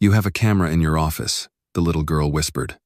"You have a camera in your office," the little girl whispered.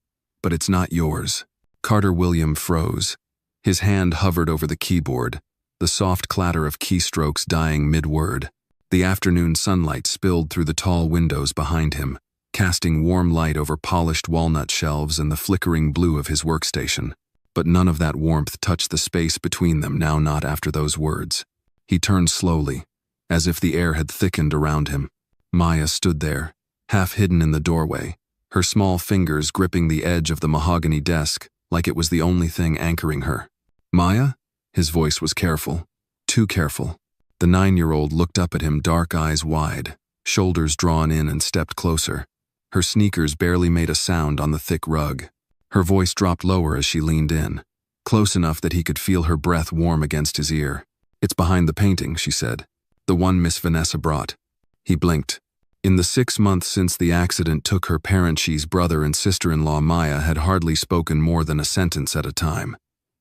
"But it's not yours." Carter William froze. His hand hovered over the keyboard, the soft clatter of keystrokes dying mid-word. The afternoon sunlight spilled through the tall windows behind him, casting warm light over polished walnut shelves and the flickering blue of his workstation. But none of that warmth touched the space between them now, not after those words. He turned slowly, as if the air had thickened around him. Maya stood there, half hidden in the doorway, her small fingers gripping the edge of the mahogany desk like it was the only thing anchoring her. "Maya?" His voice was careful, too careful. The 9-year-old looked up at him, dark eyes wide, shoulders drawn in, and stepped closer. Her sneakers barely made a sound on the thick rug. Her voice dropped lower as she leaned in, close enough that he could feel her breath warm against his ear. "It's behind the painting," she said. "The one Miss Vanessa brought." He blinked. In the 6 months since the accident took her parent, she's brother and sister-in-law, Maya had hardly spoken more than a sentence at a time.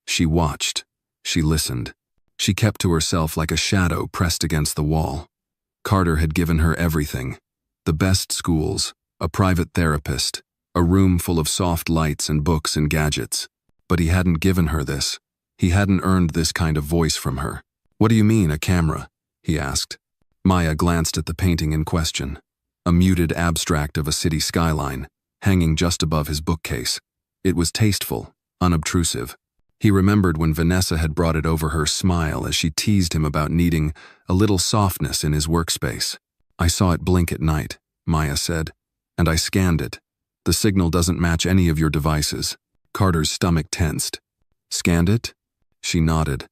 She watched. She listened. She kept to herself like a shadow pressed against the wall. Carter had given her everything. The best schools, a private therapist, a room full of soft lights and books and gadgets. But he hadn't given her this. He hadn't earned this kind of voice from her. "What do you mean, a camera?" he asked. Maya glanced at the painting in question, a muted abstract of a city skyline, hanging just above his bookcase. It was tasteful, unobtrusive. He remembered when Vanessa had brought it over her smile as she teased him about needing a little softness in his workspace. "I saw it blink at night," Maya said, "and I scanned it. The signal doesn't match any of your devices." Carter's stomach tensed. "Scanned it?" She nodded.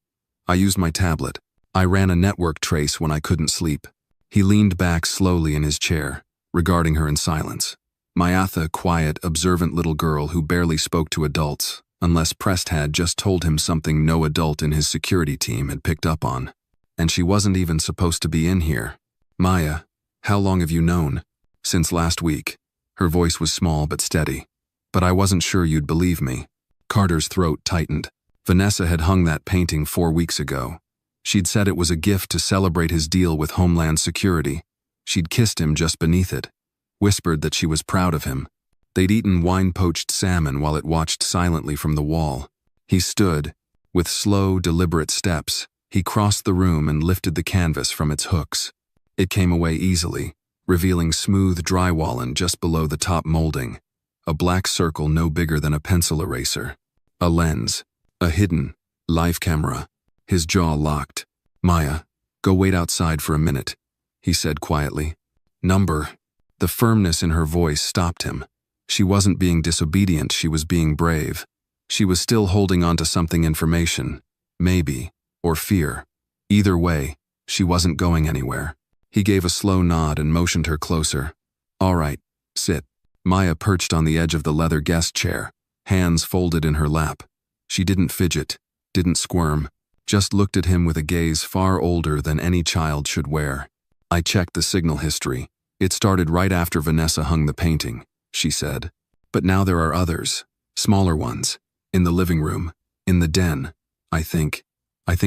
"I used my tablet. I ran a network trace when I couldn't sleep." He leaned back slowly in his chair, regarding her in silence. Mayatha, quiet, observant little girl who barely spoke to adults, unless Prest had just told him something no adult in his security team had picked up on. And she wasn't even supposed to be in here. "Maya, how long have you known?" "Since last week." Her voice was small but steady. "But I wasn't sure you'd believe me." Carter's throat tightened. Vanessa had hung that painting 4 weeks ago. She'd said it was a gift to celebrate his deal with Homeland Security. She'd kissed him just beneath it, whispered that she was proud of him. They'd eaten wine-poached salmon while it watched silently from the wall. He stood. With slow, deliberate steps, he crossed the room and lifted the canvas from its hooks. It came away easily, revealing smooth drywalling just below the top molding, a black circle no bigger than a pencil eraser, a lens, a hidden, live camera. His jaw locked. "Maya, go wait outside for a minute," he said quietly. "Number." The firmness in her voice stopped him. She wasn't being disobedient, she was being brave. She was still holding on to something, information, maybe, or fear. Either way, she wasn't going anywhere. He gave a slow nod and motioned her closer. "All right, sit." Maya perched on the edge of the leather guest chair, hands folded in her lap. She didn't fidget, didn't squirm, just looked at him with a gaze far older than any child should wear. "I checked the signal history. It started right after Vanessa hung the painting," she said. "But now there are others, smaller ones, in the living room, in the den. I think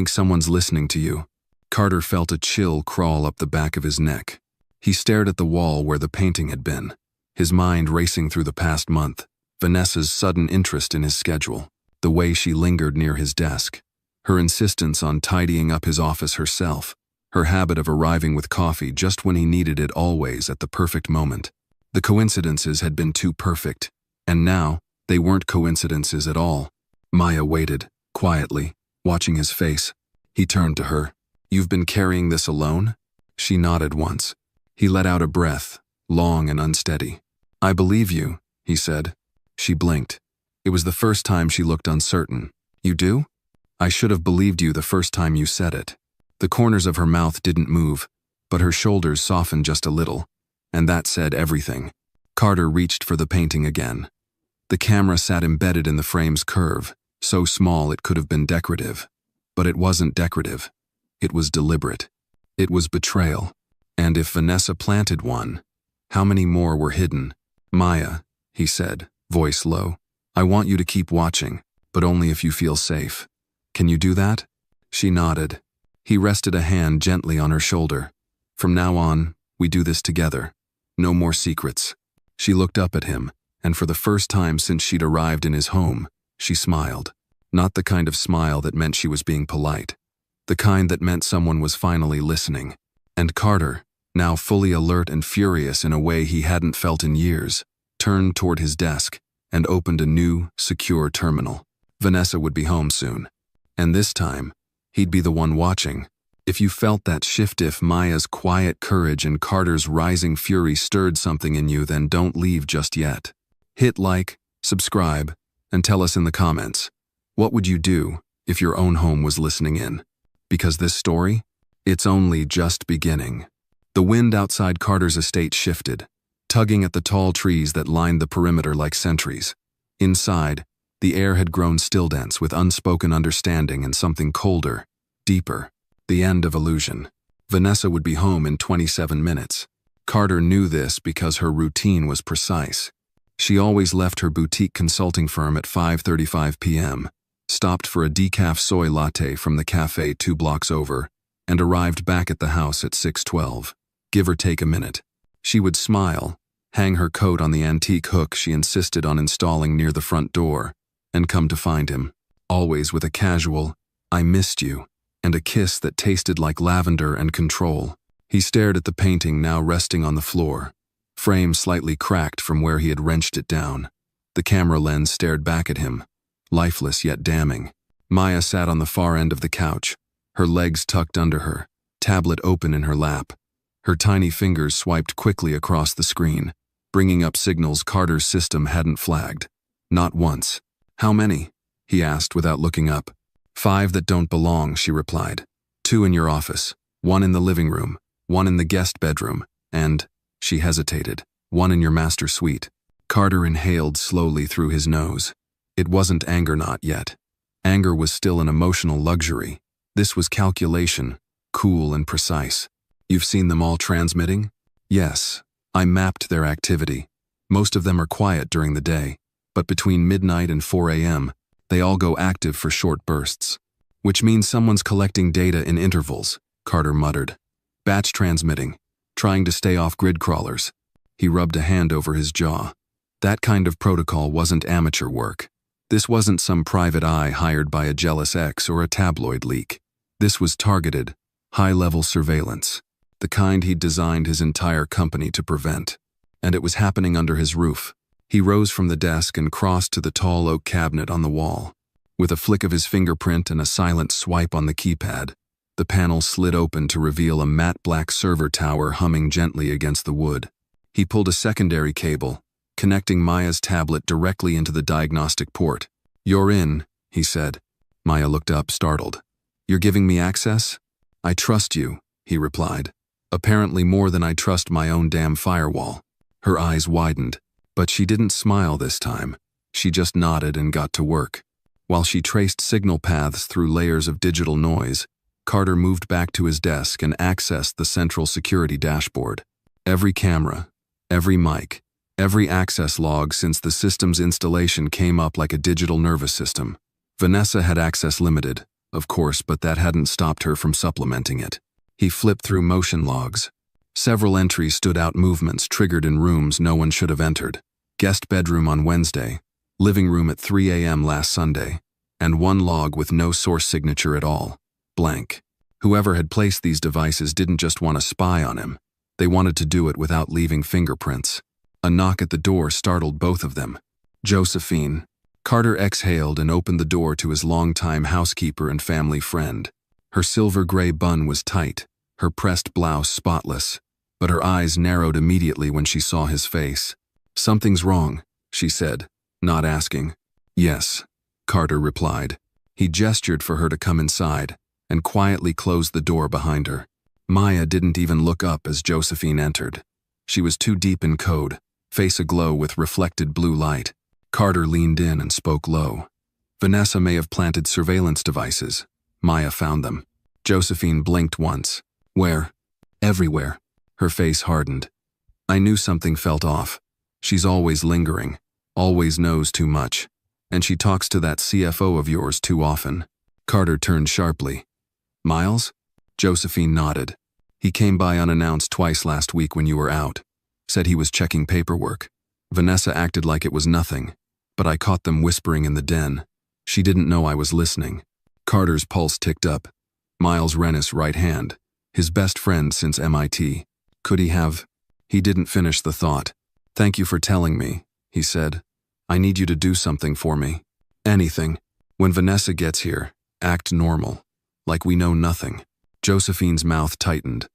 someone's listening to you." Carter felt a chill crawl up the back of his neck. He stared at the wall where the painting had been, his mind racing through the past month, Vanessa's sudden interest in his schedule, the way she lingered near his desk, her insistence on tidying up his office herself, her habit of arriving with coffee just when he needed it, always at the perfect moment. The coincidences had been too perfect, and now they weren't coincidences at all. Maya waited, quietly, watching his face. He turned to her. "You've been carrying this alone?" She nodded once. He let out a breath, long and unsteady. "I believe you," he said. She blinked. It was the first time she looked uncertain. "You do?" "I should have believed you the first time you said it." The corners of her mouth didn't move, but her shoulders softened just a little, and that said everything. Carter reached for the painting again. The camera sat embedded in the frame's curve, so small it could have been decorative. But it wasn't decorative. It was deliberate. It was betrayal. And if Vanessa planted one, how many more were hidden? "Maya," he said, voice low, "I want you to keep watching, but only if you feel safe. Can you do that?" She nodded. He rested a hand gently on her shoulder. "From now on, we do this together. No more secrets." She looked up at him, and for the first time since she'd arrived in his home, she smiled. Not the kind of smile that meant she was being polite. The kind that meant someone was finally listening. And Carter, now fully alert and furious in a way he hadn't felt in years, turned toward his desk and opened a new, secure terminal. Vanessa would be home soon. And this time, he'd be the one watching. If you felt that shift, if Maya's quiet courage and Carter's rising fury stirred something in you, then don't leave just yet. Hit like, subscribe, and tell us in the comments, what would you do if your own home was listening in? Because this story, it's only just beginning. The wind outside Carter's estate shifted, tugging at the tall trees that lined the perimeter like sentries. Inside, the air had grown still dense with unspoken understanding and something colder, deeper. The end of illusion. Vanessa would be home in 27 minutes. Carter knew this because her routine was precise. She always left her boutique consulting firm at 5:35 p.m., stopped for a decaf soy latte from the cafe 2 blocks over, and arrived back at the house at 6:12, give or take a minute. She would smile, hang her coat on the antique hook she insisted on installing near the front door, and come to find him, always with a casual, "I missed you," and a kiss that tasted like lavender and control. He stared at the painting now resting on the floor, frame slightly cracked from where he had wrenched it down. The camera lens stared back at him, lifeless yet damning. Maya sat on the far end of the couch, her legs tucked under her, tablet open in her lap. Her tiny fingers swiped quickly across the screen, bringing up signals Carter's system hadn't flagged. Not once. "How many?" he asked without looking up. "5 that don't belong," she replied. "2 in your office, 1 in the living room, 1 in the guest bedroom, and," she hesitated, "1 in your master suite." Carter inhaled slowly through his nose. It wasn't anger, not yet. Anger was still an emotional luxury. This was calculation, cool and precise. "You've seen them all transmitting?" "Yes. I mapped their activity. Most of them are quiet during the day, but between midnight and 4 a.m., they all go active for short bursts. Which means someone's collecting data in intervals," Carter muttered. "Batch transmitting, trying to stay off grid crawlers." He rubbed a hand over his jaw. That kind of protocol wasn't amateur work. This wasn't some private eye hired by a jealous ex or a tabloid leak. This was targeted, high-level surveillance, the kind he'd designed his entire company to prevent. And it was happening under his roof. He rose from the desk and crossed to the tall oak cabinet on the wall. With a flick of his fingerprint and a silent swipe on the keypad, the panel slid open to reveal a matte black server tower humming gently against the wood. He pulled a secondary cable, connecting Maya's tablet directly into the diagnostic port. "You're in," he said. Maya looked up, startled. "You're giving me access?" "I trust you," he replied. "Apparently more than I trust my own damn firewall." Her eyes widened. But she didn't smile this time. She just nodded and got to work. While she traced signal paths through layers of digital noise, Carter moved back to his desk and accessed the central security dashboard. Every camera, every mic, every access log since the system's installation came up like a digital nervous system. Vanessa had access limited, of course, but that hadn't stopped her from supplementing it. He flipped through motion logs. Several entries stood out, movements triggered in rooms no one should have entered. Guest bedroom on Wednesday, living room at 3 a.m. last Sunday, and 1 log with no source signature at all. Blank. Whoever had placed these devices didn't just want to spy on him. They wanted to do it without leaving fingerprints. A knock at the door startled both of them. "Josephine." Carter exhaled and opened the door to his longtime housekeeper and family friend. Her silver-gray bun was tight, her pressed blouse spotless, but her eyes narrowed immediately when she saw his face. "Something's wrong," she said, not asking. "Yes," Carter replied. He gestured for her to come inside and quietly closed the door behind her. Maya didn't even look up as Josephine entered. She was too deep in code, face aglow with reflected blue light. Carter leaned in and spoke low. "Vanessa may have planted surveillance devices. Maya found them." Josephine blinked once. "Where?" "Everywhere." Her face hardened. "I knew something felt off. She's always lingering, always knows too much, and she talks to that CFO of yours too often." Carter turned sharply. "Miles?" Josephine nodded. "He came by unannounced twice last week when you were out. Said he was checking paperwork. Vanessa acted like it was nothing, but I caught them whispering in the den. She didn't know I was listening. Carter's pulse ticked up. Miles Rennis' right hand, his best friend since MIT. Could he have? He didn't finish the thought. "Thank you for telling me," he said. "I need you to do something for me. Anything. When Vanessa gets here, act normal. Like we know nothing." Josephine's mouth tightened.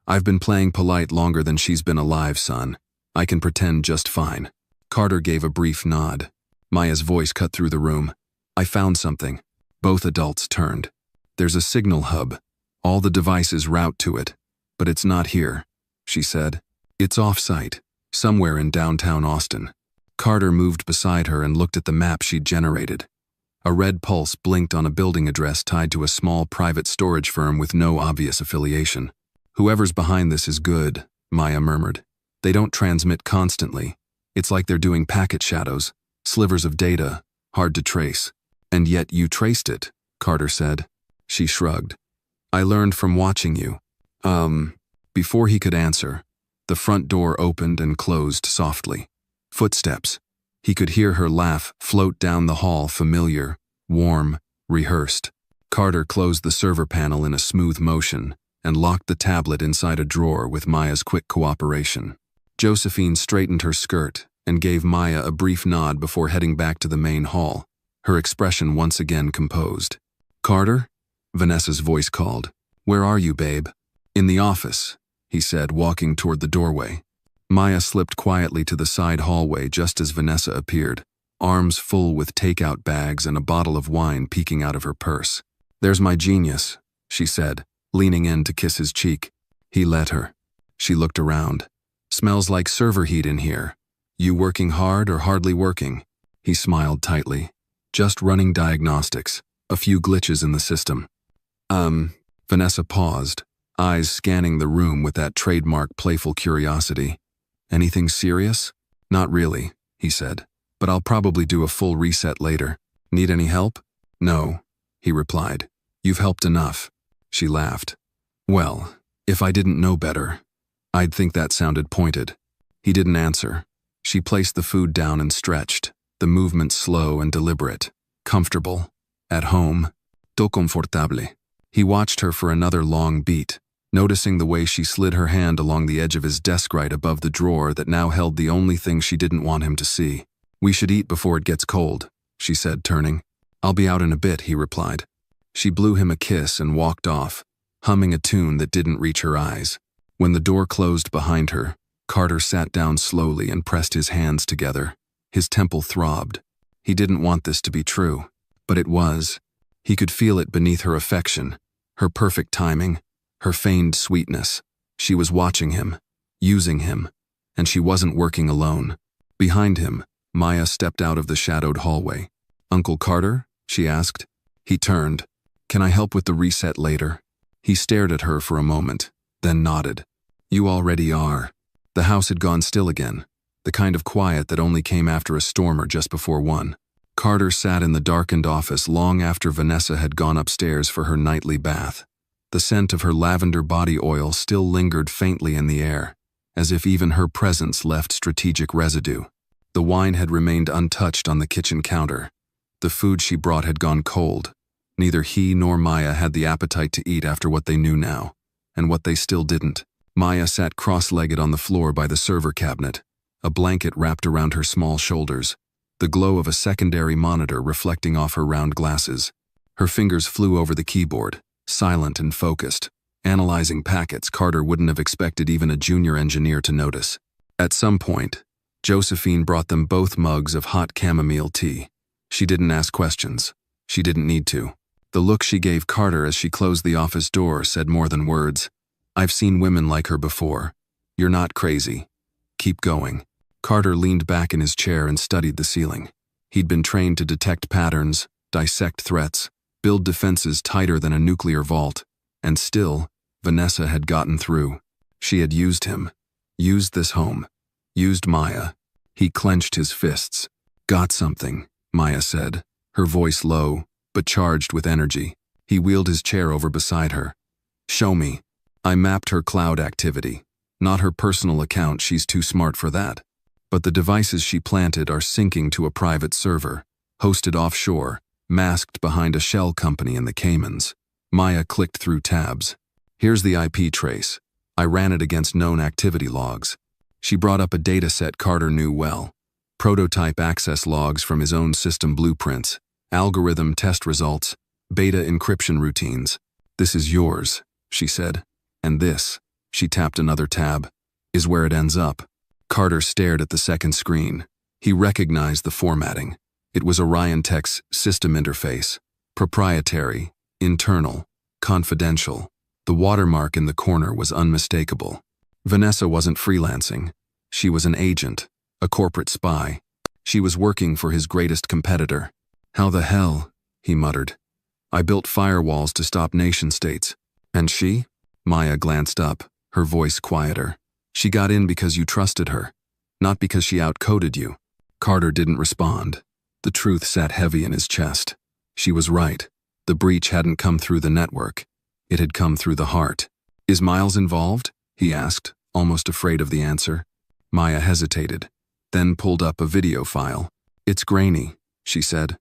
"I've been playing polite longer than she's been alive, son. I can pretend just fine." Carter gave a brief nod. Maya's voice cut through the room. "I found something." Both adults turned. "There's a signal hub. All the devices route to it. But it's not here," she said. "It's off-site, somewhere in downtown Austin." Carter moved beside her and looked at the map she'd generated. A red pulse blinked on a building address tied to a small private storage firm with no obvious affiliation. "Whoever's behind this is good," Maya murmured. "They don't transmit constantly. It's like they're doing packet shadows, slivers of data, hard to trace." "And yet you traced it," Carter said. She shrugged. "I learned from watching you." Before he could answer, the front door opened and closed softly. Footsteps. He could hear her laugh float down the hall, familiar, warm, rehearsed. Carter closed the server panel in a smooth motion and locked the tablet inside a drawer with Maya's quick cooperation. Josephine straightened her skirt and gave Maya a brief nod before heading back to the main hall, her expression once again composed. "Carter?" Vanessa's voice called. "Where are you, babe?" "In the office," he said, walking toward the doorway. Maya slipped quietly to the side hallway just as Vanessa appeared, arms full with takeout bags and a bottle of wine peeking out of her purse. "There's my genius," she said, leaning in to kiss his cheek. He let her. She looked around. "Smells like server heat in here. You working hard or hardly working?" He smiled tightly. "Just running diagnostics. A few glitches in the system." Vanessa paused, eyes scanning the room with that trademark playful curiosity. "Anything serious?" "Not really," he said, "but I'll probably do a full reset later. Need any help?" "No," he replied. "You've helped enough." She laughed. "Well, if I didn't know better, I'd think that sounded pointed." He didn't answer. She placed the food down and stretched, the movement slow and deliberate. Comfortable. At home. Tout confortable. He watched her for another long beat, noticing the way she slid her hand along the edge of his desk right above the drawer that now held the only thing she didn't want him to see. "We should eat before it gets cold," she said, turning. "I'll be out in a bit," he replied. She blew him a kiss and walked off, humming a tune that didn't reach her eyes. When the door closed behind her, Carter sat down slowly and pressed his hands together. His temple throbbed. He didn't want this to be true, but it was. He could feel it beneath her affection, her perfect timing, her feigned sweetness. She was watching him, using him, and she wasn't working alone. Behind him, Maya stepped out of the shadowed hallway. "Uncle Carter?" she asked. He turned. "Can I help with the reset later?" He stared at her for a moment, then nodded. "You already are." The house had gone still again, the kind of quiet that only came after a storm or just before one. Carter sat in the darkened office long after Vanessa had gone upstairs for her nightly bath. The scent of her lavender body oil still lingered faintly in the air, as if even her presence left strategic residue. The wine had remained untouched on the kitchen counter. The food she brought had gone cold. Neither he nor Maya had the appetite to eat after what they knew now, and what they still didn't. Maya sat cross-legged on the floor by the server cabinet, a blanket wrapped around her small shoulders, the glow of a secondary monitor reflecting off her round glasses. Her fingers flew over the keyboard, silent and focused, analyzing packets Carter wouldn't have expected even a junior engineer to notice. At some point, Josephine brought them both mugs of hot chamomile tea. She didn't ask questions. She didn't need to. The look she gave Carter as she closed the office door said more than words. "I've seen women like her before. You're not crazy. Keep going." Carter leaned back in his chair and studied the ceiling. He'd been trained to detect patterns, dissect threats, build defenses tighter than a nuclear vault, and still, Vanessa had gotten through. She had used him. Used this home. Used Maya. He clenched his fists. "Got something," Maya said, her voice low, but charged with energy. He wheeled his chair over beside her. "Show me." I mapped her cloud activity. Not her personal account, she's too smart for that. But the devices she planted are syncing to a private server, hosted offshore, masked behind a shell company in the Caymans. Maya clicked through tabs. Here's the IP trace. I ran it against known activity logs. She brought up a dataset Carter knew well. Prototype access logs from his own system blueprints, algorithm test results, beta encryption routines. This is yours, she said. And this, she tapped another tab, is where it ends up. Carter stared at the second screen. He recognized the formatting. It was Orion Tech's system interface. Proprietary, internal, confidential. The watermark in the corner was unmistakable. Vanessa wasn't freelancing. She was an agent, a corporate spy. She was working for his greatest competitor. How the hell, he muttered. I built firewalls to stop nation-states. And she? Maya glanced up, her voice quieter. She got in because you trusted her, not because she outcoded you. Carter didn't respond. The truth sat heavy in his chest. She was right. The breach hadn't come through the network. It had come through the heart. Is Miles involved? He asked, almost afraid of the answer. Maya hesitated, then pulled up a video file. It's grainy, she said,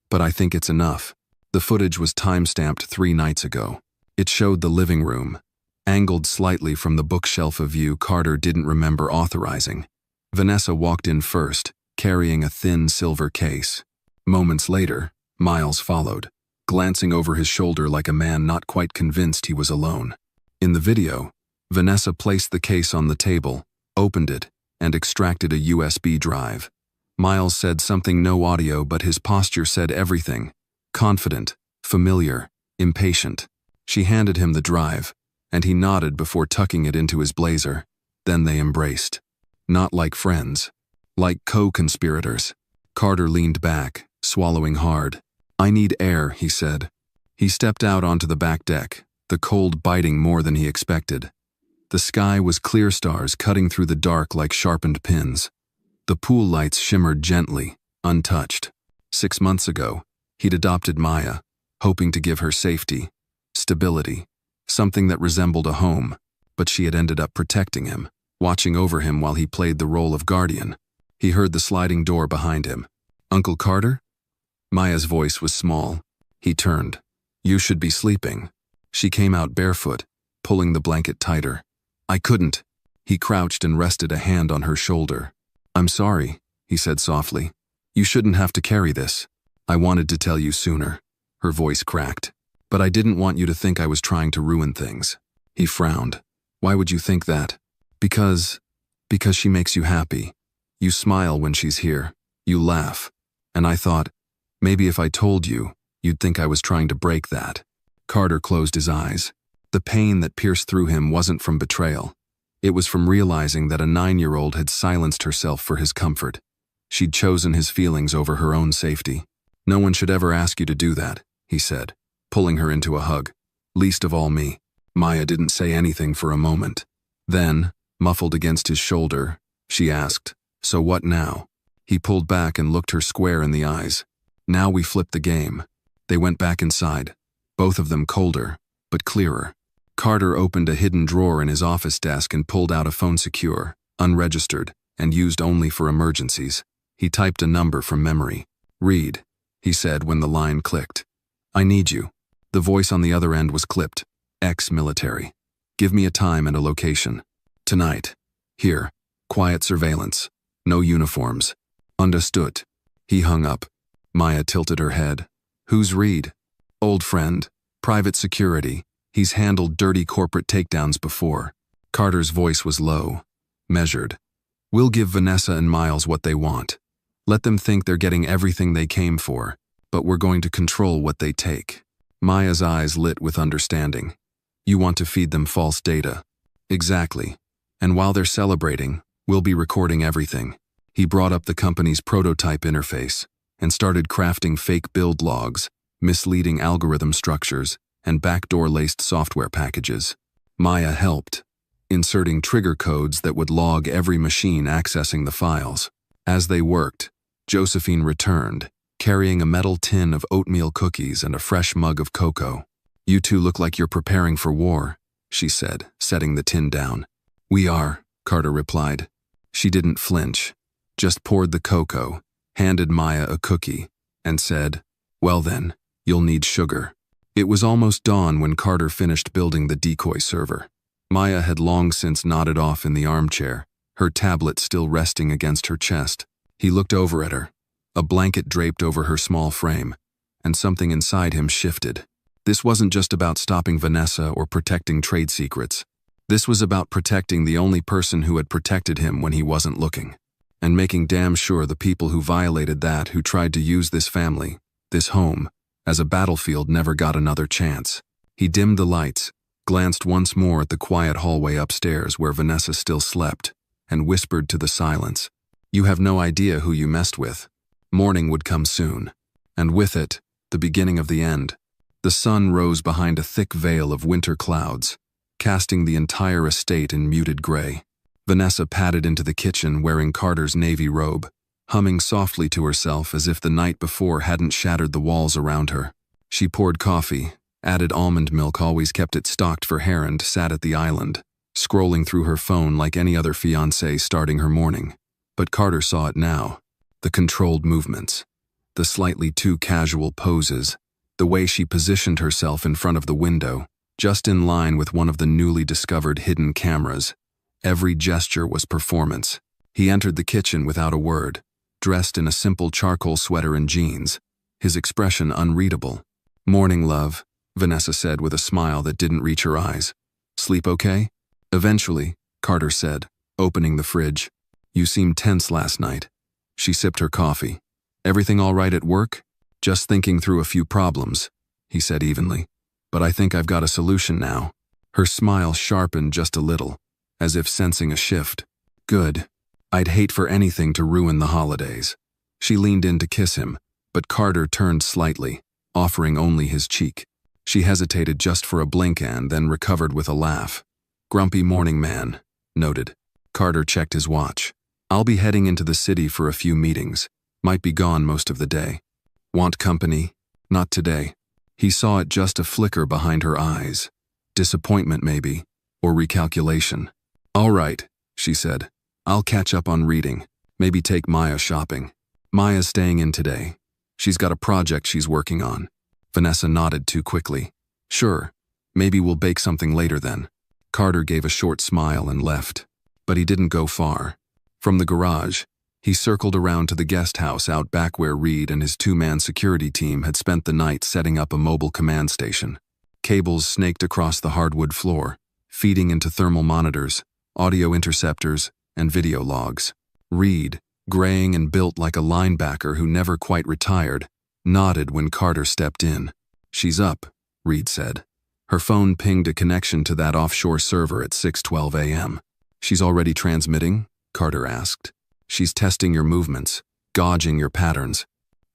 but I think it's enough. The footage was time-stamped 3 nights ago. It showed the living room, angled slightly from the bookshelf a view Carter didn't remember authorizing. Vanessa walked in first, carrying a thin silver case. Moments later, Miles followed, glancing over his shoulder like a man not quite convinced he was alone. In the video, Vanessa placed the case on the table, opened it, and extracted a USB drive. Miles said something no audio, but his posture said everything. Confident, familiar, impatient. She handed him the drive, and he nodded before tucking it into his blazer. Then they embraced. Not like friends. Like co-conspirators. Carter leaned back, swallowing hard. I need air, he said. He stepped out onto the back deck, the cold biting more than he expected. The sky was clear stars cutting through the dark like sharpened pins. The pool lights shimmered gently, untouched. 6 months ago, he'd adopted Maya, hoping to give her safety, stability, something that resembled a home, but she had ended up protecting him, watching over him while he played the role of guardian. He heard the sliding door behind him. Uncle Carter? Maya's voice was small. He turned. You should be sleeping. She came out barefoot, pulling the blanket tighter. I couldn't. He crouched and rested a hand on her shoulder. I'm sorry, he said softly. You shouldn't have to carry this. I wanted to tell you sooner. Her voice cracked. But I didn't want you to think I was trying to ruin things. He frowned. Why would you think that? Because she makes you happy. You smile when she's here. You laugh. And I thought, maybe if I told you, you'd think I was trying to break that. Carter closed his eyes. The pain that pierced through him wasn't from betrayal. It was from realizing that a 9-year-old had silenced herself for his comfort. She'd chosen his feelings over her own safety. No one should ever ask you to do that, he said, pulling her into a hug. Least of all me. Maya didn't say anything for a moment. Then, muffled against his shoulder, she asked, So what now? He pulled back and looked her square in the eyes. Now we flipped the game. They went back inside, both of them colder, but clearer. Carter opened a hidden drawer in his office desk and pulled out a phone secure, unregistered, and used only for emergencies. He typed a number from memory. Read, he said when the line clicked. I need you. The voice on the other end was clipped. Ex-military. Give me a time and a location. Tonight. Here. Quiet surveillance. No uniforms. Understood. He hung up. Maya tilted her head. Who's Reed? Old friend. Private security. He's handled dirty corporate takedowns before. Carter's voice was low, measured. We'll give Vanessa and Miles what they want. Let them think they're getting everything they came for, but we're going to control what they take. Maya's eyes lit with understanding. You want to feed them false data. Exactly. And while they're celebrating, we'll be recording everything. He brought up the company's prototype interface and started crafting fake build logs, misleading algorithm structures, and backdoor-laced software packages. Maya helped, inserting trigger codes that would log every machine accessing the files. As they worked, Josephine returned, carrying a metal tin of oatmeal cookies and a fresh mug of cocoa. You two look like you're preparing for war, she said, setting the tin down. We are, Carter replied. She didn't flinch. just poured the cocoa, handed Maya a cookie, and said, "Well then, you'll need sugar." It was almost dawn when Carter finished building the decoy server. Maya had long since nodded off in the armchair, her tablet still resting against her chest. He looked over at her. A blanket draped over her small frame, and something inside him shifted. This wasn't just about stopping Vanessa or protecting trade secrets. This was about protecting the only person who had protected him when he wasn't looking, and making damn sure the people who violated that, who tried to use this family, this home, as a battlefield, never got another chance. He dimmed the lights, glanced once more at the quiet hallway upstairs where Vanessa still slept, and whispered to the silence, "You have no idea who you messed with." Morning would come soon, and with it, the beginning of the end. The sun rose behind a thick veil of winter clouds, casting the entire estate in muted gray. Vanessa padded into the kitchen wearing Carter's navy robe, humming softly to herself as if the night before hadn't shattered the walls around her. She poured coffee, added almond milk, always kept it stocked for her, and sat at the island, scrolling through her phone like any other fiancée starting her morning. But Carter saw it now. The controlled movements, the slightly too casual poses, the way she positioned herself in front of the window, just in line with one of the newly discovered hidden cameras. Every gesture was performance. He entered the kitchen without a word, dressed in a simple charcoal sweater and jeans, his expression unreadable. "Morning, love," Vanessa said with a smile that didn't reach her eyes. "Sleep okay?" "Eventually," Carter said, opening the fridge. "You seemed tense last night." She sipped her coffee. "Everything all right at work?" "Just thinking through a few problems," he said evenly. "But I think I've got a solution now." Her smile sharpened just a little, as if sensing a shift. "Good. I'd hate for anything to ruin the holidays." She leaned in to kiss him, but Carter turned slightly, offering only his cheek. She hesitated just for a blink and then recovered with a laugh. "Grumpy morning man," noted. Carter checked his watch. "I'll be heading into the city for a few meetings. Might be gone most of the day." "Want company?" "Not today." He saw it, just a flicker behind her eyes. Disappointment maybe, or recalculation. "All right," she said. "I'll catch up on reading. Maybe take Maya shopping." "Maya's staying in today. She's got a project she's working on." Vanessa nodded too quickly. "Sure. Maybe we'll bake something later then." Carter gave a short smile and left. But he didn't go far. From the garage, he circled around to the guest house out back where Reed and his two-man security team had spent the night setting up a mobile command station. Cables snaked across the hardwood floor, feeding into thermal monitors, audio interceptors, and video logs. Reed, graying and built like a linebacker who never quite retired, nodded when Carter stepped in. "She's up," Reed said. Her phone pinged a connection to that offshore server at 6:12 a.m. "She's already transmitting?" Carter asked. "She's testing your movements, gauging your patterns."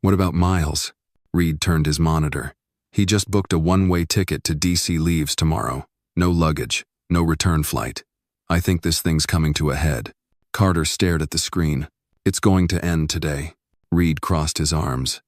"What about Miles?" Reed turned his monitor. "He just booked a one-way ticket to DC, leaves tomorrow. No luggage, no return flight. I think this thing's coming to a head." Carter stared at the screen. "It's going to end today." Reed crossed his arms.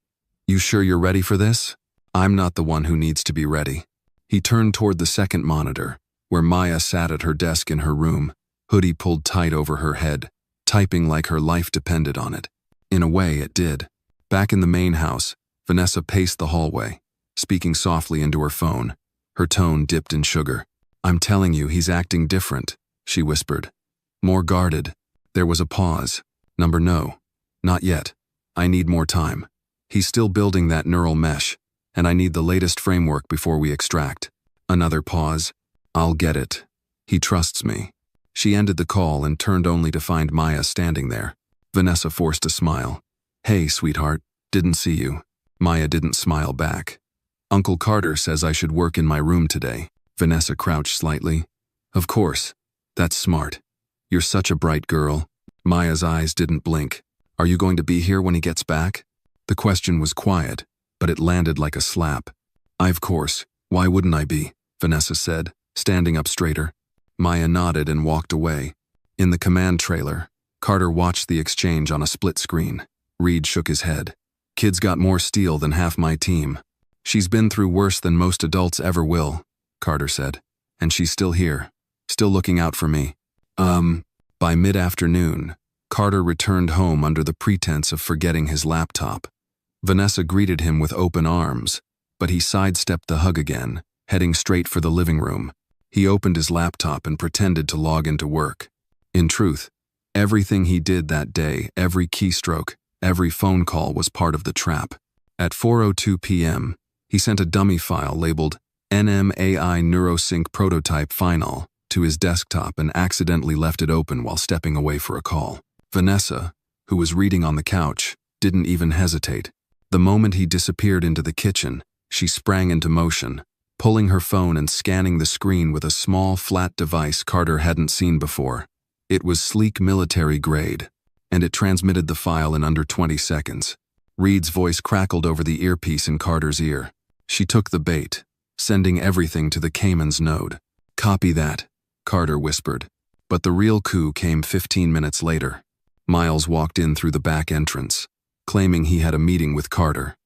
"You sure you're ready for this?" "I'm not the one who needs to be ready." He turned toward the second monitor, where Maya sat at her desk in her room, hoodie pulled tight over her head, typing like her life depended on it. In a way, it did. Back in the main house, Vanessa paced the hallway, speaking softly into her phone, her tone dipped in sugar. "I'm telling you, he's acting different," she whispered. "More guarded." There was a pause. "No, not yet. I need more time. He's still building that neural mesh, and I need the latest framework before we extract." Another pause. "I'll get it. He trusts me." She ended the call and turned only to find Maya standing there. Vanessa forced a smile. "Hey, sweetheart, didn't see you." Maya didn't smile back. "Uncle Carter says I should work in my room today." Vanessa crouched slightly. "Of course. That's smart. You're such a bright girl." Maya's eyes didn't blink. "Are you going to be here when he gets back?" The question was quiet, but it landed like a slap. Of course. Why wouldn't I be?" Vanessa said, standing up straighter. Maya nodded and walked away. In the command trailer, Carter watched the exchange on a split screen. Reed shook his head. "Kid's got more steel than half my team. She's been through worse than most adults ever will," Carter said. "And she's still here, still looking out for me." By mid-afternoon, Carter returned home under the pretense of forgetting his laptop. Vanessa greeted him with open arms, but he sidestepped the hug again, heading straight for the living room. He opened his laptop and pretended to log into work. In truth, everything he did that day, every keystroke, every phone call was part of the trap. At 4:02 p.m., he sent a dummy file labeled NMAI NeuroSync Prototype Final to his desktop and accidentally left it open while stepping away for a call. Vanessa, who was reading on the couch, didn't even hesitate. The moment he disappeared into the kitchen, she sprang into motion, pulling her phone and scanning the screen with a small, flat device Carter hadn't seen before. It was sleek military grade, and it transmitted the file in under 20 seconds. Reed's voice crackled over the earpiece in Carter's ear. She took the bait, sending everything to the Cayman's node. "Copy that," Carter whispered. But the real coup came 15 minutes later. Miles walked in through the back entrance, claiming he had a meeting with Carter.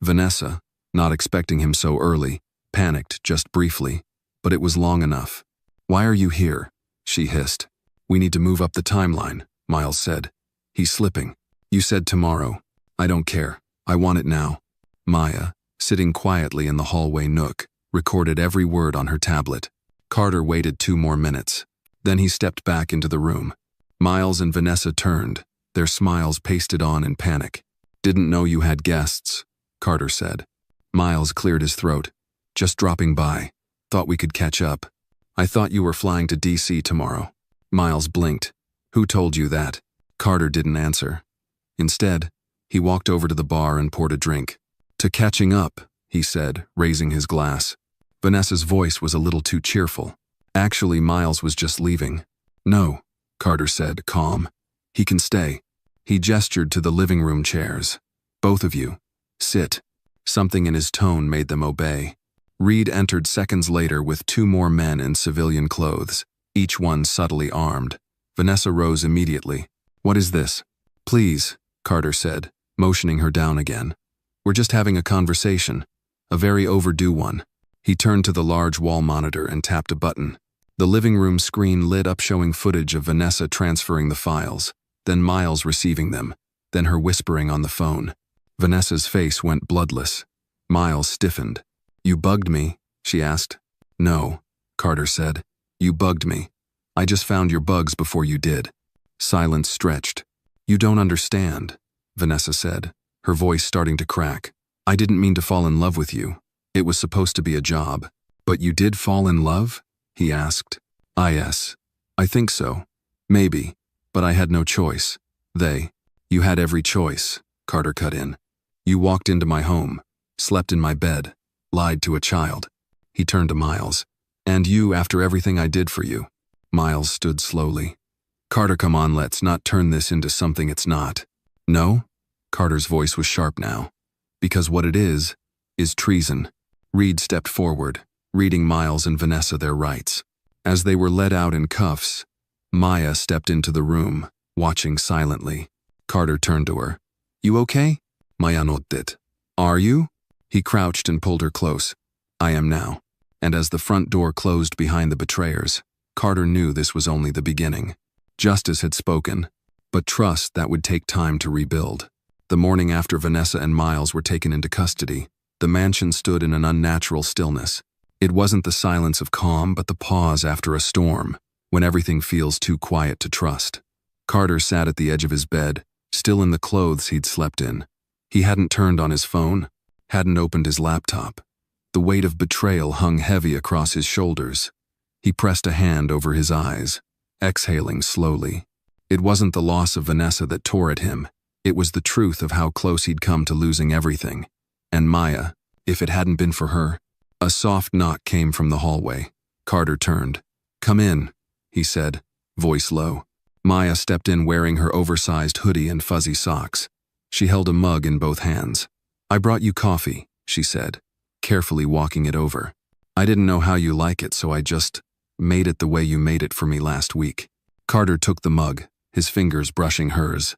Vanessa, not expecting him so early, panicked just briefly, but it was long enough. "Why are you here?" she hissed. "We need to move up the timeline," Miles said. "He's slipping." "You said tomorrow." "I don't care. I want it now." Maya, sitting quietly in the hallway nook, recorded every word on her tablet. Carter waited 2 more minutes. Then he stepped back into the room. Miles and Vanessa turned, their smiles pasted on in panic. "Didn't know you had guests," Carter said. Miles cleared his throat. "Just dropping by. Thought we could catch up." "I thought you were flying to DC tomorrow." Miles blinked. "Who told you that?" Carter didn't answer. Instead, he walked over to the bar and poured a drink. "To catching up," he said, raising his glass. Vanessa's voice was a little too cheerful. "Actually, Miles was just leaving." "No," Carter said, calm. "He can stay." He gestured to the living room chairs. "Both of you, sit." Something in his tone made them obey. Reed entered seconds later with 2 more men in civilian clothes, each one subtly armed. Vanessa rose immediately. "What is this?" "Please," Carter said, motioning her down again. "We're just having a conversation. A very overdue one." He turned to the large wall monitor and tapped a button. The living room screen lit up showing footage of Vanessa transferring the files, then Miles receiving them, then her whispering on the phone. Vanessa's face went bloodless. Miles stiffened. "You bugged me?" she asked. "No," Carter said. "You bugged me. I just found your bugs before you did." Silence stretched. "You don't understand," Vanessa said, her voice starting to crack. "I didn't mean to fall in love with you. It was supposed to be a job." "But you did fall in love?" he asked. Yes. I think so. Maybe. But I had no choice. You had every choice," Carter cut in. "You walked into my home, slept in my bed, lied to a child." He turned to Miles. "And you after everything I did for you." Miles stood slowly. "Carter, come on, let's not turn this into something it's not." "No?" Carter's voice was sharp now. "Because what it is treason." Reed stepped forward, reading Miles and Vanessa their rights. As they were led out in cuffs, Maya stepped into the room, watching silently. Carter turned to her. "You okay?" Maya nodded. "Are you?" He crouched and pulled her close. "I am now." And as the front door closed behind the betrayers, Carter knew this was only the beginning. Justice had spoken, but trust that would take time to rebuild. The morning after Vanessa and Miles were taken into custody, the mansion stood in an unnatural stillness. It wasn't the silence of calm, but the pause after a storm, when everything feels too quiet to trust. Carter sat at the edge of his bed, still in the clothes he'd slept in. He hadn't turned on his phone, hadn't opened his laptop. The weight of betrayal hung heavy across his shoulders. He pressed a hand over his eyes, exhaling slowly. It wasn't the loss of Vanessa that tore at him. It was the truth of how close he'd come to losing everything. And Maya, if it hadn't been for her. A soft knock came from the hallway. Carter turned. "Come in," he said, voice low. Maya stepped in wearing her oversized hoodie and fuzzy socks. She held a mug in both hands. "I brought you coffee," she said, carefully walking it over. "I didn't know how you like it, so I just made it the way you made it for me last week." Carter took the mug, his fingers brushing hers.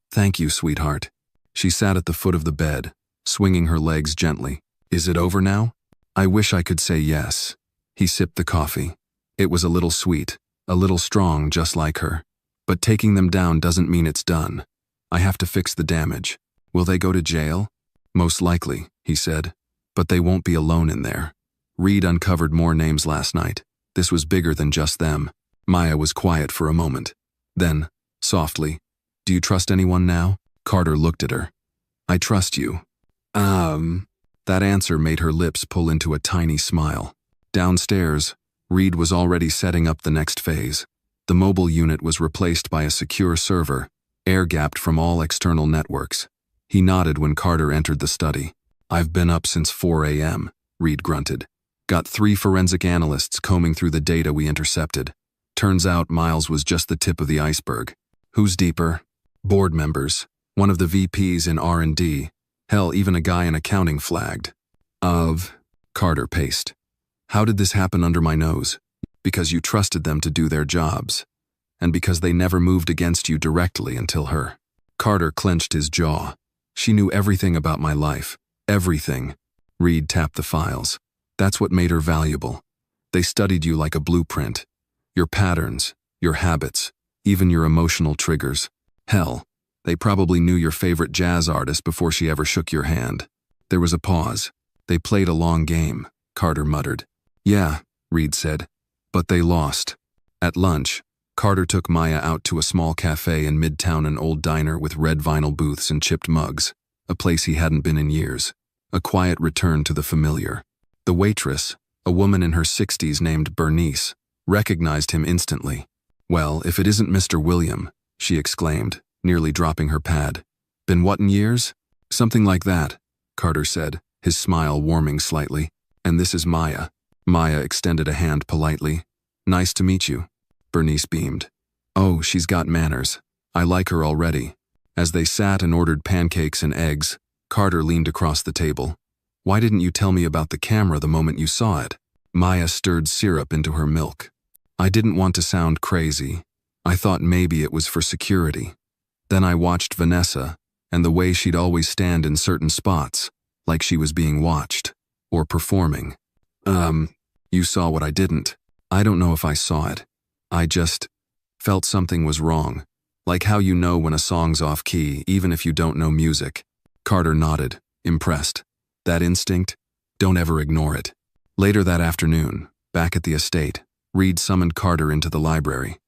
"Thank you, sweetheart." She sat at the foot of the bed, swinging her legs gently. "Is it over now?" "I wish I could say yes." He sipped the coffee. It was a little sweet, a little strong, just like her. But taking them down doesn't mean it's done. I have to fix the damage. Will they go to jail? Most likely, he said. But they won't be alone in there. Reed uncovered more names last night. This was bigger than just them. Maya was quiet for a moment. Then, softly, "Do you trust anyone now?" Carter looked at her. "I trust you." That answer made her lips pull into a tiny smile. Downstairs, Reed was already setting up the next phase. The mobile unit was replaced by a secure server, air-gapped from all external networks. He nodded when Carter entered the study. "I've been up since 4 a.m., Reed grunted. "Got 3 forensic analysts combing through the data we intercepted. Turns out Miles was just the tip of the iceberg. Who's deeper? Board members, one of the VPs in R&D, hell, even a guy in accounting flagged." Carter paced. "How did this happen under my nose? Because you trusted them to do their jobs. And because they never moved against you directly until her." Carter clenched his jaw. "She knew everything about my life. Everything." Reed tapped the files. "That's what made her valuable. They studied you like a blueprint. Your patterns, your habits, even your emotional triggers. Hell, they probably knew your favorite jazz artist before she ever shook your hand." There was a pause. "They played a long game," Carter muttered. "Yeah," Reed said. "But they lost." At lunch, Carter took Maya out to a small cafe in Midtown, an old diner with red vinyl booths and chipped mugs, a place he hadn't been in years. A quiet return to the familiar. The waitress, a woman in her 60s named Bernice, recognized him instantly. "Well, if it isn't Mr. William," she exclaimed, nearly dropping her pad. "Been what in years?" "Something like that," Carter said, his smile warming slightly. "And this is Maya." Maya extended a hand politely. "Nice to meet you." Bernice beamed. "Oh, she's got manners. I like her already." As they sat and ordered pancakes and eggs, Carter leaned across the table. "Why didn't you tell me about the camera the moment you saw it?" Maya stirred syrup into her milk. "I didn't want to sound crazy. I thought maybe it was for security. Then I watched Vanessa, and the way she'd always stand in certain spots, like she was being watched. Or performing. You saw what I didn't." "I don't know if I saw it. I just felt something was wrong. Like how you know when a song's off key, even if you don't know music." Carter nodded, impressed. "That instinct? Don't ever ignore it." Later that afternoon, back at the estate, Reed summoned Carter into the library.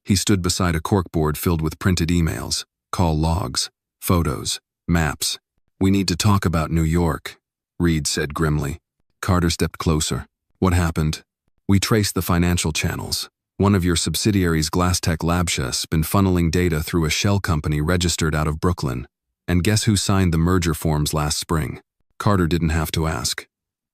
He stood beside a corkboard filled with printed emails, call logs, photos, maps. "We need to talk about New York," Reed said grimly. Carter stepped closer. "What happened?" "We traced the financial channels. One of your subsidiaries, Glasstech Labsha's, been funneling data through a shell company registered out of Brooklyn. And guess who signed the merger forms last spring?" Carter didn't have to ask.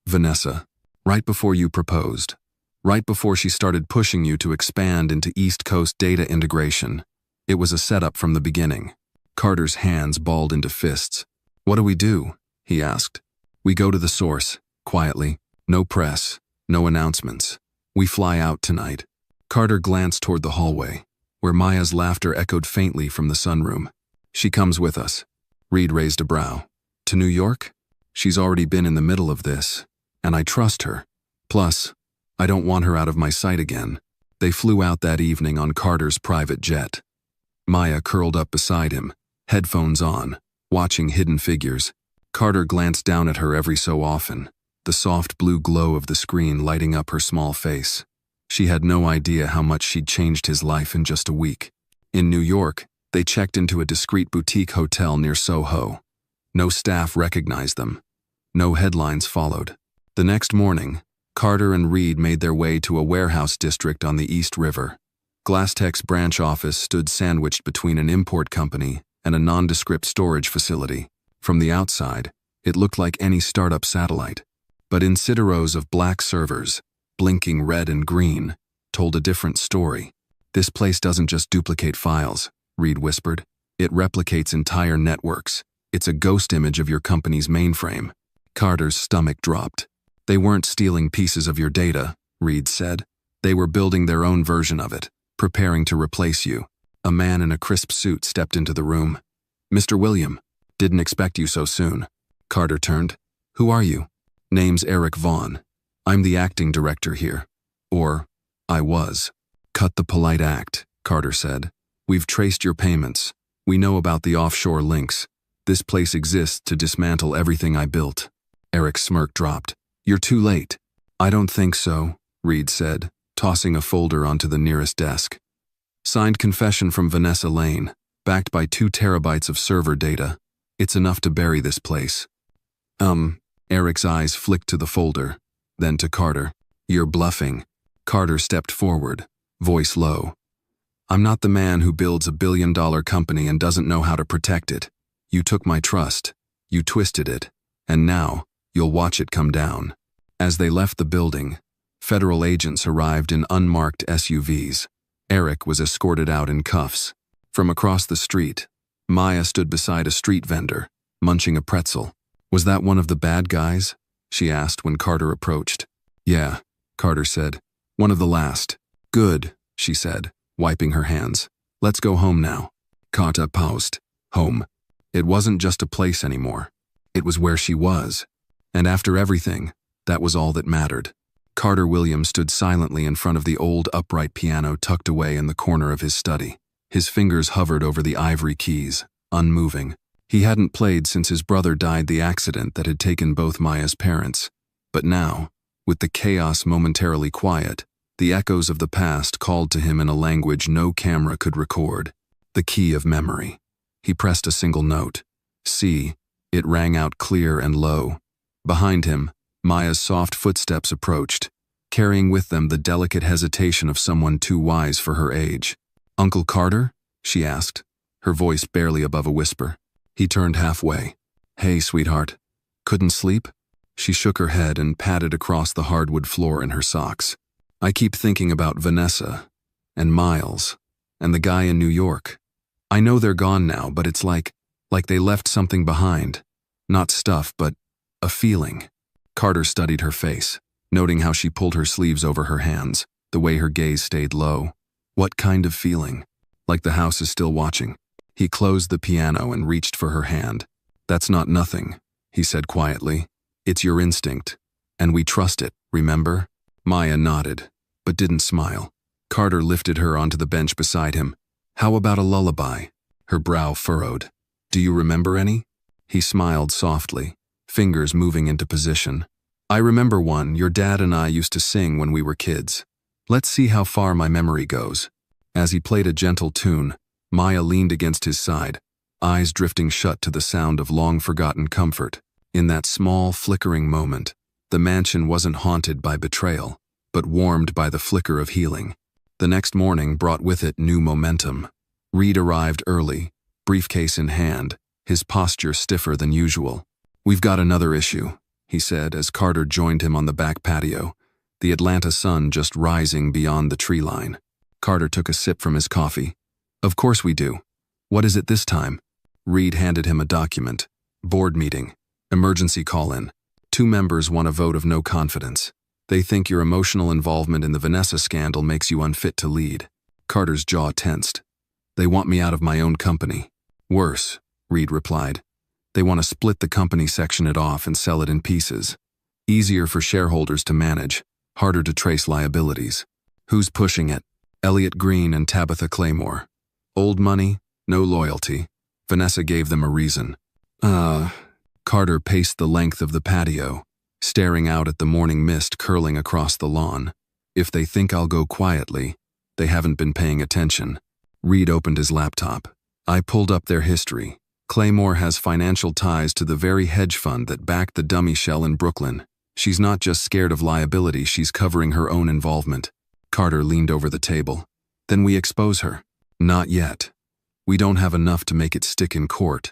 "Vanessa. Right before you proposed. Right before she started pushing you to expand into East Coast data integration. It was a setup from the beginning." Carter's hands balled into fists. "What do we do?" he asked. "We go to the source, quietly. No press, no announcements. We fly out tonight." Carter glanced toward the hallway, where Maya's laughter echoed faintly from the sunroom. "She comes with us." Reed raised a brow. "To New York? She's already been in the middle of this, and I trust her. Plus, I don't want her out of my sight again." They flew out that evening on Carter's private jet. Maya curled up beside him, headphones on, watching Hidden Figures. Carter glanced down at her every so often, the soft blue glow of the screen lighting up her small face. She had no idea how much she'd changed his life in just a week. In New York, they checked into a discreet boutique hotel near Soho. No staff recognized them. No headlines followed. The next morning, Carter and Reed made their way to a warehouse district on the East River. Glasstech's branch office stood sandwiched between an import company and a nondescript storage facility. From the outside, it looked like any startup satellite. But inside rows of black servers, blinking red and green, told a different story. "This place doesn't just duplicate files," Reed whispered. "It replicates entire networks. It's a ghost image of your company's mainframe." Carter's stomach dropped. "They weren't stealing pieces of your data," Reed said. "They were building their own version of it, preparing to replace you." A man in a crisp suit stepped into the room. "Mr. William, didn't expect you so soon." Carter turned. "Who are you?" "Name's Eric Vaughn. I'm the acting director here. Or, I was." "Cut the polite act," Carter said. We've traced your payments. We know about the offshore links. This place exists to dismantle everything I built. Eric's smirk dropped. You're too late. I don't think so, Reed said, tossing a folder onto the nearest desk. Signed confession from Vanessa Lane, backed by 2 terabytes of server data. It's enough to bury this place. Eric's eyes flicked to the folder, then to Carter. You're bluffing. Carter stepped forward, voice low. I'm not the man who builds a billion-dollar company and doesn't know how to protect it. You took my trust. You twisted it. And now, you'll watch it come down. As they left the building, federal agents arrived in unmarked SUVs. Eric was escorted out in cuffs. From across the street, Maya stood beside a street vendor, munching a pretzel. Was that one of the bad guys? She asked when Carter approached. Yeah, Carter said. One of the last. Good, she said, wiping her hands. Let's go home now. Carter paused. Home. It wasn't just a place anymore. It was where she was. And after everything, that was all that mattered. Carter Williams stood silently in front of the old upright piano tucked away in the corner of his study. His fingers hovered over the ivory keys, unmoving. He hadn't played since his brother died the accident that had taken both Maya's parents. But now, with the chaos momentarily quiet, the echoes of the past called to him in a language no camera could record. The key of memory. He pressed a single note. C. It rang out clear and low. Behind him, Maya's soft footsteps approached, carrying with them the delicate hesitation of someone too wise for her age. Uncle Carter? She asked, her voice barely above a whisper. He turned halfway. Hey, sweetheart. Couldn't sleep? She shook her head and patted across the hardwood floor in her socks. I keep thinking about Vanessa, and Miles, and the guy in New York. I know they're gone now, but it's like they left something behind. Not stuff, but a feeling. Carter studied her face, noting how she pulled her sleeves over her hands, the way her gaze stayed low. What kind of feeling? Like the house is still watching. He closed the piano and reached for her hand. That's not nothing, he said quietly. It's your instinct. And we trust it, remember? Maya nodded, but didn't smile. Carter lifted her onto the bench beside him. How about a lullaby? Her brow furrowed. Do you remember any? He smiled softly, fingers moving into position. I remember one your dad and I used to sing when we were kids. Let's see how far my memory goes. As he played a gentle tune, Maya leaned against his side, eyes drifting shut to the sound of long-forgotten comfort. In that small, flickering moment, the mansion wasn't haunted by betrayal, but warmed by the flicker of healing. The next morning brought with it new momentum. Reed arrived early, briefcase in hand, his posture stiffer than usual. We've got another issue, he said as Carter joined him on the back patio, the Atlanta sun just rising beyond the tree line. Carter took a sip from his coffee. Of course we do. What is it this time? Reed handed him a document. Board meeting. Emergency call-in. 2 members want a vote of no confidence. They think your emotional involvement in the Vanessa scandal makes you unfit to lead. Carter's jaw tensed. They want me out of my own company. Worse, Reed replied. They want to split the company, section it off, and sell it in pieces. Easier for shareholders to manage, harder to trace liabilities. Who's pushing it? Elliot Green and Tabitha Claymore. Old money, no loyalty. Vanessa gave them a reason. Carter paced the length of the patio, staring out at the morning mist curling across the lawn. If they think I'll go quietly, they haven't been paying attention. Reed opened his laptop. I pulled up their history. Claymore has financial ties to the very hedge fund that backed the dummy shell in Brooklyn. She's not just scared of liability, she's covering her own involvement. Carter leaned over the table. Then we expose her. Not yet. We don't have enough to make it stick in court.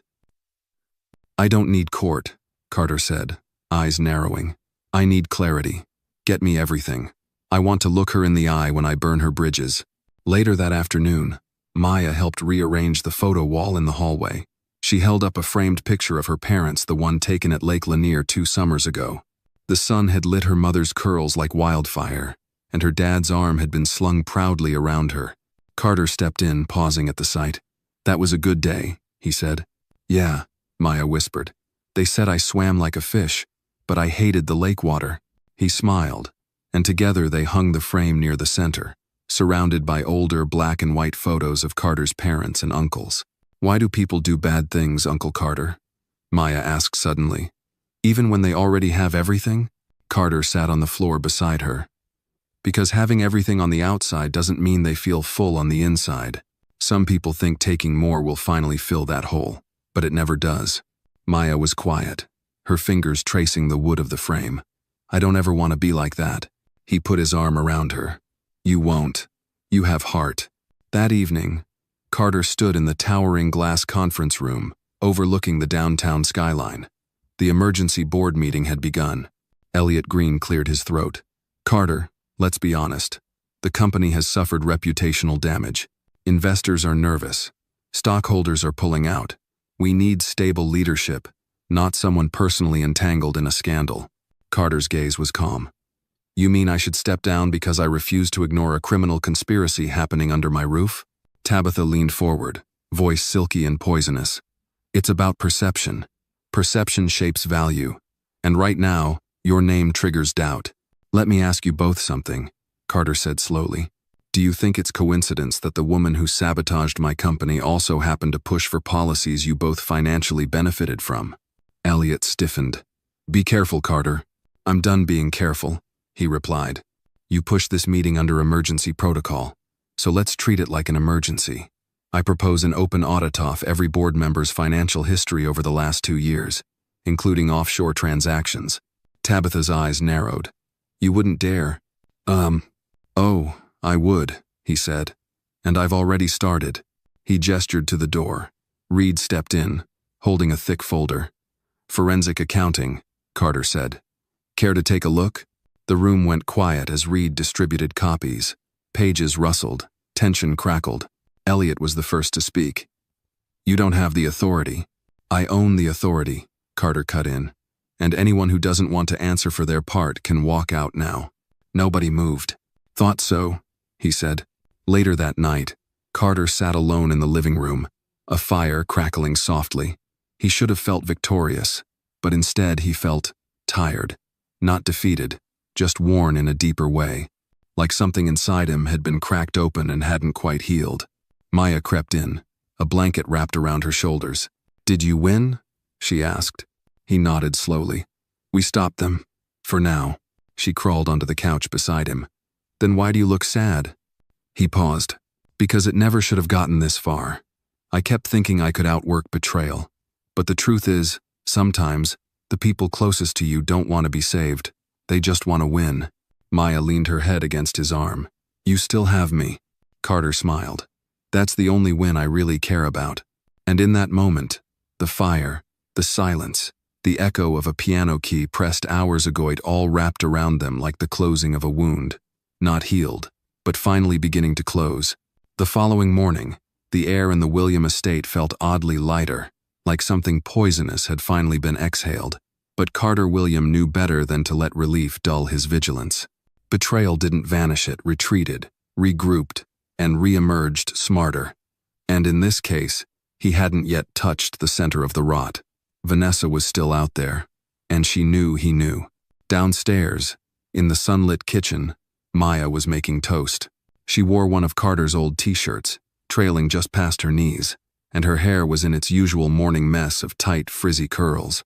I don't need court, Carter said, eyes narrowing. I need clarity. Get me everything. I want to look her in the eye when I burn her bridges. Later that afternoon, Maya helped rearrange the photo wall in the hallway. She held up a framed picture of her parents, the one taken at Lake Lanier 2 summers ago. The sun had lit her mother's curls like wildfire, and her dad's arm had been slung proudly around her. Carter stepped in, pausing at the sight. That was a good day, he said. Yeah, Maya whispered. They said I swam like a fish, but I hated the lake water. He smiled, and together they hung the frame near the center. surrounded by older black and white photos of Carter's parents and uncles. "Why do people do bad things, Uncle Carter?" Maya asked suddenly. "Even when they already have everything?" Carter sat on the floor beside her. "Because having everything on the outside doesn't mean they feel full on the inside. Some people think taking more will finally fill that hole, but it never does." Maya was quiet, her fingers tracing the wood of the frame. "I don't ever want to be like that." He put his arm around her. "You won't. You have heart." That evening, Carter stood in the towering glass conference room, overlooking the downtown skyline. The emergency board meeting had begun. Elliot Green cleared his throat. "Carter, let's be honest. The company has suffered reputational damage. Investors are nervous. Stockholders are pulling out. We need stable leadership, not someone personally entangled in a scandal." Carter's gaze was calm. "You mean I should step down because I refuse to ignore a criminal conspiracy happening under my roof?" Tabitha leaned forward, voice silky and poisonous. "It's about perception. Perception shapes value. And right now, your name triggers doubt." "Let me ask you both something," Carter said slowly. "Do you think it's coincidence that the woman who sabotaged my company also happened to push for policies you both financially benefited from?" Elliot stiffened. "Be careful, Carter." "I'm done being careful," he replied. "You pushed this meeting under emergency protocol, so let's treat it like an emergency. I propose an open audit of every board member's financial history over the last 2 years, including offshore transactions." Tabitha's eyes narrowed. "You wouldn't dare." Oh, I would," he said. "And I've already started." He gestured to the door. Reed stepped in, holding a thick folder. "Forensic accounting," Carter said. "Care to take a look?" The room went quiet as Reed distributed copies. Pages rustled, tension crackled. Elliot was the first to speak. "You don't have the authority." "I own the authority," Carter cut in. "And anyone who doesn't want to answer for their part can walk out now." Nobody moved. "Thought so," he said. Later that night, Carter sat alone in the living room, a fire crackling softly. He should have felt victorious, but instead he felt tired, not defeated, just worn in a deeper way, like something inside him had been cracked open and hadn't quite healed. Maya crept in, a blanket wrapped around her shoulders. "Did you win?" she asked. He nodded slowly. "We stopped them. For now." She crawled onto the couch beside him. "Then why do you look sad?" He paused. "Because it never should have gotten this far. I kept thinking I could outwork betrayal. But the truth is, sometimes, the people closest to you don't want to be saved. They just want to win." Maya leaned her head against his arm. "You still have me." Carter smiled. "That's the only win I really care about." And in that moment, the fire, the silence, the echo of a piano key pressed hours ago, it all wrapped around them like the closing of a wound. Not healed, but finally beginning to close. The following morning, the air in the William estate felt oddly lighter, like something poisonous had finally been exhaled. But Carter William knew better than to let relief dull his vigilance. Betrayal didn't vanish, it retreated, regrouped, and re-emerged smarter. And in this case, he hadn't yet touched the center of the rot. Vanessa was still out there, and she knew he knew. Downstairs, in the sunlit kitchen, Maya was making toast. She wore one of Carter's old t-shirts, trailing just past her knees, and her hair was in its usual morning mess of tight, frizzy curls.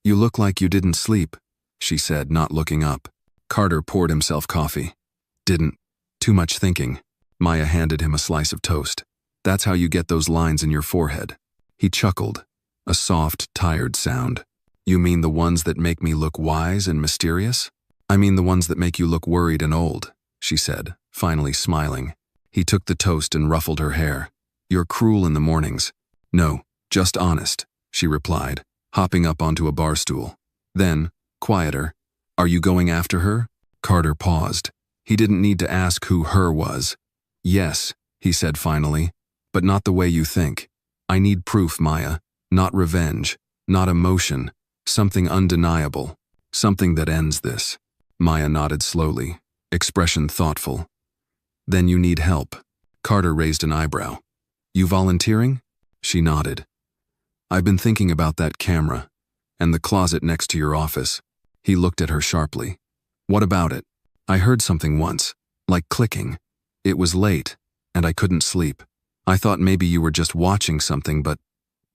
"You look like you didn't sleep," she said, not looking up. Carter poured himself coffee. "Didn't. Too much thinking." Maya handed him a slice of toast. "That's how you get those lines in your forehead." He chuckled, a soft, tired sound. "You mean the ones that make me look wise and mysterious?" "I mean the ones that make you look worried and old," she said, finally smiling. He took the toast and ruffled her hair. "You're cruel in the mornings." "No, just honest," she replied, hopping up onto a bar stool. Then, quieter, "Are you going after her?" Carter paused. He didn't need to ask who her was. "Yes," he said finally, "but not the way you think. I need proof, Maya. Not revenge, not emotion, something undeniable, something that ends this." Maya nodded slowly, expression thoughtful. "Then you need help." Carter raised an eyebrow. "You volunteering?" She nodded. "I've been thinking about that camera, and the closet next to your office." He looked at her sharply. "What about it?" "I heard something once, like clicking, It was late, and I couldn't sleep. I thought maybe you were just watching something, but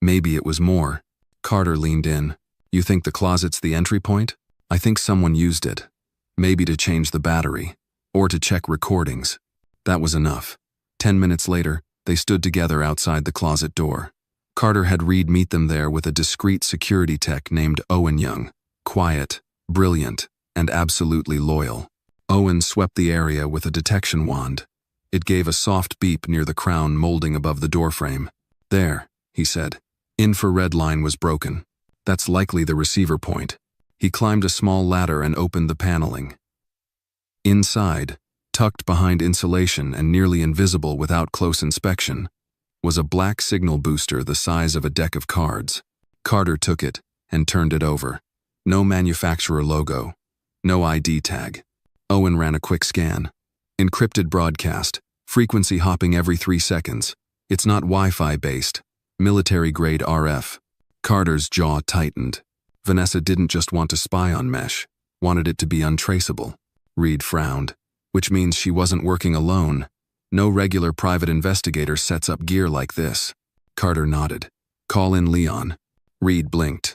maybe it was more. Carter leaned in. You think the closet's the entry point? I think someone used it. Maybe to change the battery, or to check recordings. That was enough. 10 minutes later, they stood together outside the closet door. Carter had Reed meet them there with a discreet security tech named Owen Young. Quiet, brilliant, and absolutely loyal. Owen swept the area with a detection wand. It gave a soft beep near the crown molding above the doorframe. There, he said. Infrared line was broken. That's likely the receiver point. He climbed a small ladder and opened the paneling. Inside, tucked behind insulation and nearly invisible without close inspection, was a black signal booster the size of a deck of cards. Carter took it and turned it over. No manufacturer logo. No ID tag. Owen ran a quick scan. Encrypted broadcast. Frequency hopping every 3 seconds. It's not Wi-Fi based. Military-grade RF. Carter's jaw tightened. Vanessa didn't just want to spy on Mesh, wanted it to be untraceable. Reed frowned, which means she wasn't working alone. No regular private investigator sets up gear like this. Carter nodded. Call in Leon. Reed blinked.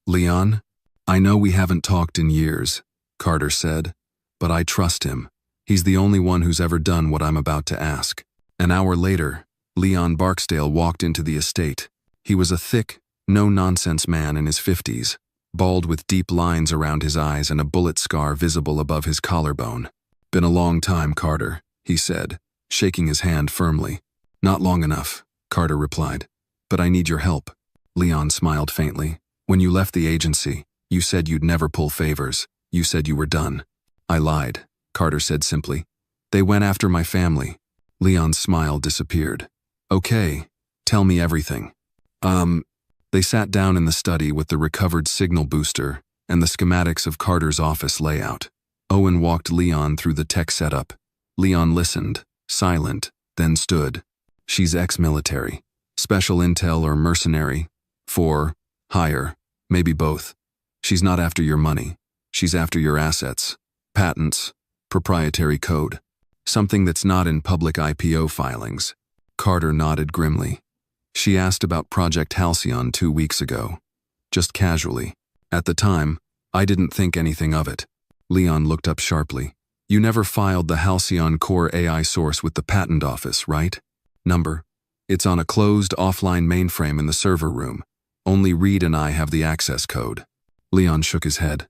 Leon? I know we haven't talked in years, Carter said, but I trust him. He's the only one who's ever done what I'm about to ask. An hour later, Leon Barksdale walked into the estate. He was a thick, no-nonsense man in his 50s, bald with deep lines around his eyes and a bullet scar visible above his collarbone. Been a long time, Carter, he said, shaking his hand firmly. Not long enough, Carter replied. But I need your help. Leon smiled faintly. When you left the agency, you said you'd never pull favors. You said you were done. I lied, Carter said simply. They went after my family. Leon's smile disappeared. Okay, tell me everything. They sat down in the study with the recovered signal booster and the schematics of Carter's office layout. Owen walked Leon through the tech setup. Leon listened, silent, then stood. She's ex-military. Special intel or mercenary. For hire, maybe both. She's not after your money. She's after your assets, patents, proprietary code. Something that's not in public IPO filings. Carter nodded grimly. She asked about Project Halcyon 2 weeks ago. Just casually. At the time, I didn't think anything of it. Leon looked up sharply. You never filed the Halcyon Core AI source with the patent office, right? Number. It's on a closed offline mainframe in the server room. Only Reed and I have the access code. Leon shook his head.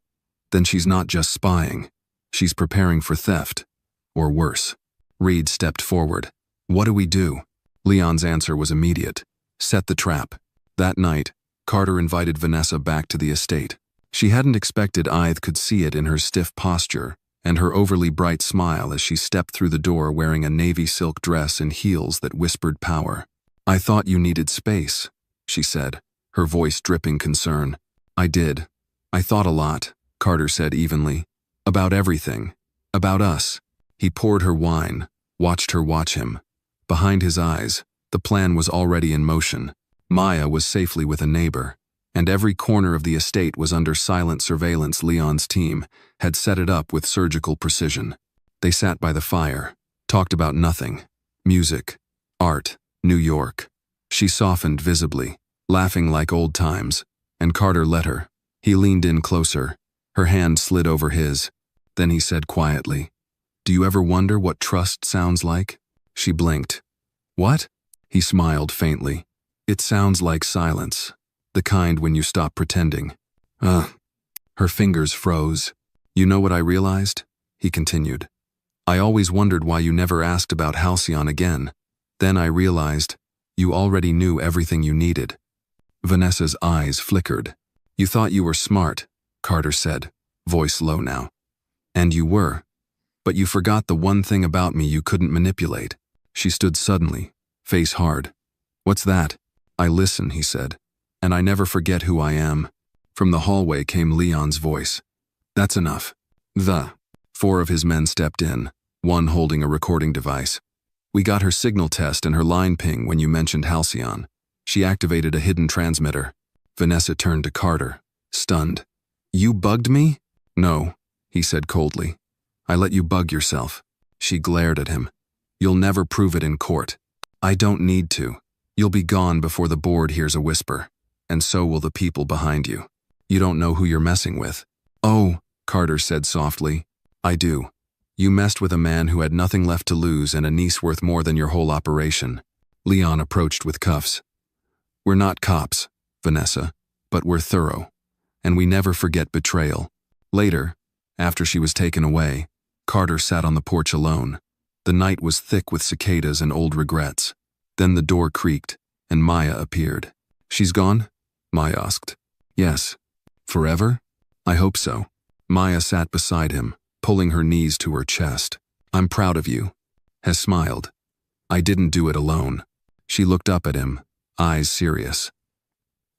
Then she's not just spying. She's preparing for theft. Or worse. Reed stepped forward. What do we do? Leon's answer was immediate. Set the trap. That night, Carter invited Vanessa back to the estate. She hadn't expected Ide could see it in her stiff posture and her overly bright smile as she stepped through the door wearing a navy silk dress and heels that whispered power. I thought you needed space, she said, her voice dripping concern. I did. I thought a lot, Carter said evenly. About everything. About us. He poured her wine, watched her watch him. Behind his eyes, the plan was already in motion. Maya was safely with a neighbor, and every corner of the estate was under silent surveillance. Leon's team had set it up with surgical precision. They sat by the fire, talked about nothing. Music, art, New York. She softened visibly, laughing like old times, and Carter let her. He leaned in closer. Her hand slid over his. Then he said quietly, Do you ever wonder what trust sounds like? She blinked. What? He smiled faintly. It sounds like silence. The kind when you stop pretending. Her fingers froze. You know what I realized? He continued. I always wondered why you never asked about Halcyon again. Then I realized you already knew everything you needed. Vanessa's eyes flickered. You thought you were smart, Carter said, voice low now. And you were. But you forgot the one thing about me you couldn't manipulate. She stood suddenly, face hard. What's that? I listen, he said. And I never forget who I am. From the hallway came Leon's voice. That's enough. Four of his men stepped in, one holding a recording device. We got her signal test and her line ping when you mentioned Halcyon. She activated a hidden transmitter. Vanessa turned to Carter, stunned. You bugged me? No, he said coldly. I let you bug yourself. She glared at him. You'll never prove it in court. I don't need to. You'll be gone before the board hears a whisper. And so will the people behind you. You don't know who you're messing with. Oh, Carter said softly. I do. You messed with a man who had nothing left to lose and a niece worth more than your whole operation. Leon approached with cuffs. We're not cops, Vanessa, but we're thorough. And we never forget betrayal. Later, after she was taken away, Carter sat on the porch alone. The night was thick with cicadas and old regrets. Then the door creaked, and Maya appeared. She's gone? Maya asked. Yes. Forever? I hope so. Maya sat beside him, pulling her knees to her chest. I'm proud of you. Has smiled. I didn't do it alone. She looked up at him, eyes serious.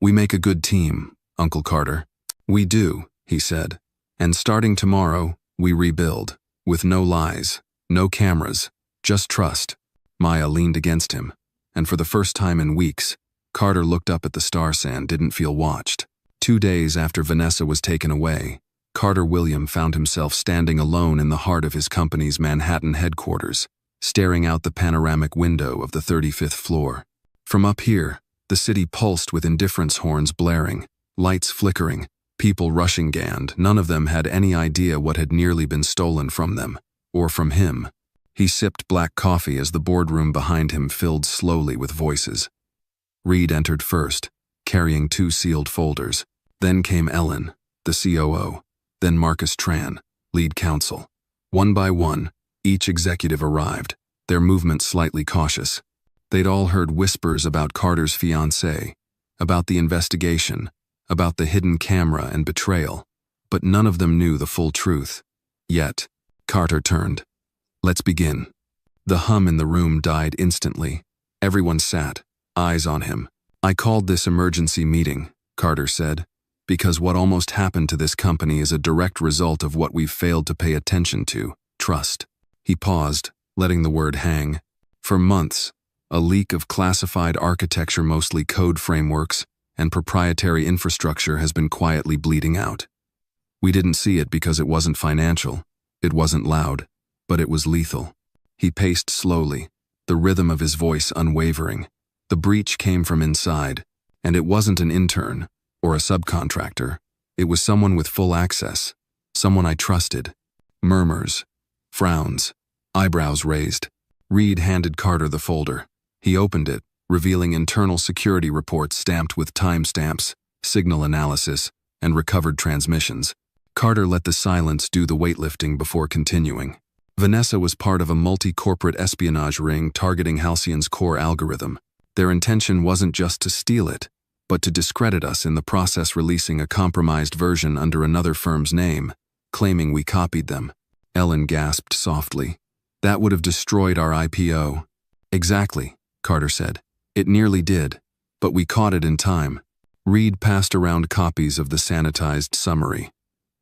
We make a good team, Uncle Carter. We do, he said. And starting tomorrow, we rebuild. With no lies, no cameras, just trust. Maya leaned against him, and for the first time in weeks, Carter looked up at the star sand, didn't feel watched. 2 days after Vanessa was taken away, Carter William found himself standing alone in the heart of his company's Manhattan headquarters, staring out the panoramic window of the 35th floor. From up here, the city pulsed with indifference horns blaring, lights flickering, people rushing Gand. None of them had any idea what had nearly been stolen from them, or from him. He sipped black coffee as the boardroom behind him filled slowly with voices. Reed entered first, carrying 2 sealed folders. Then came Ellen, the COO. Then Marcus Tran, lead counsel. One by one, each executive arrived, their movements slightly cautious. They'd all heard whispers about Carter's fiancée, about the investigation, about the hidden camera and betrayal, but none of them knew the full truth. Yet, Carter turned. Let's begin. The hum in the room died instantly. Everyone sat, eyes on him. I called this emergency meeting, Carter said, because what almost happened to this company is a direct result of what we've failed to pay attention to, trust. He paused, letting the word hang. For months, a leak of classified architecture, mostly code frameworks, and proprietary infrastructure has been quietly bleeding out. We didn't see it because it wasn't financial, it wasn't loud, but it was lethal. He paced slowly, the rhythm of his voice unwavering. The breach came from inside, and it wasn't an intern or a subcontractor. It was someone with full access, someone I trusted. Murmurs, frowns, eyebrows raised. Reed handed Carter the folder. He opened it, revealing internal security reports stamped with timestamps, signal analysis, and recovered transmissions. Carter let the silence do the weightlifting before continuing. Vanessa was part of a multi-corporate espionage ring targeting Halcyon's core algorithm. Their intention wasn't just to steal it, but to discredit us in the process, releasing a compromised version under another firm's name, claiming we copied them. Ellen gasped softly. That would have destroyed our IPO. Exactly, Carter said. It nearly did, but we caught it in time. Reed passed around copies of the sanitized summary.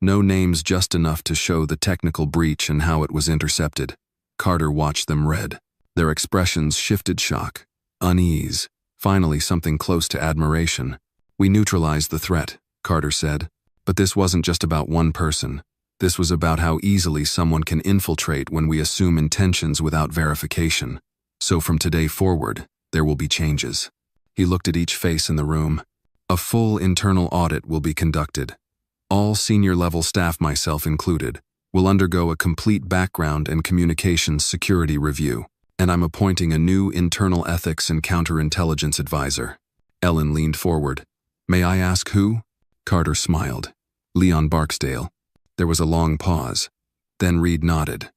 No names, just enough to show the technical breach and how it was intercepted. Carter watched them read. Their expressions shifted: shock, unease, finally something close to admiration. We neutralized the threat, Carter said. But this wasn't just about one person. This was about how easily someone can infiltrate when we assume intentions without verification. So from today forward, there will be changes. He looked at each face in the room. A full internal audit will be conducted. All senior-level staff, myself included, will undergo a complete background and communications security review, and I'm appointing a new internal ethics and counterintelligence advisor. Ellen leaned forward. May I ask who? Carter smiled. Leon Barksdale. There was a long pause. Then Reed nodded.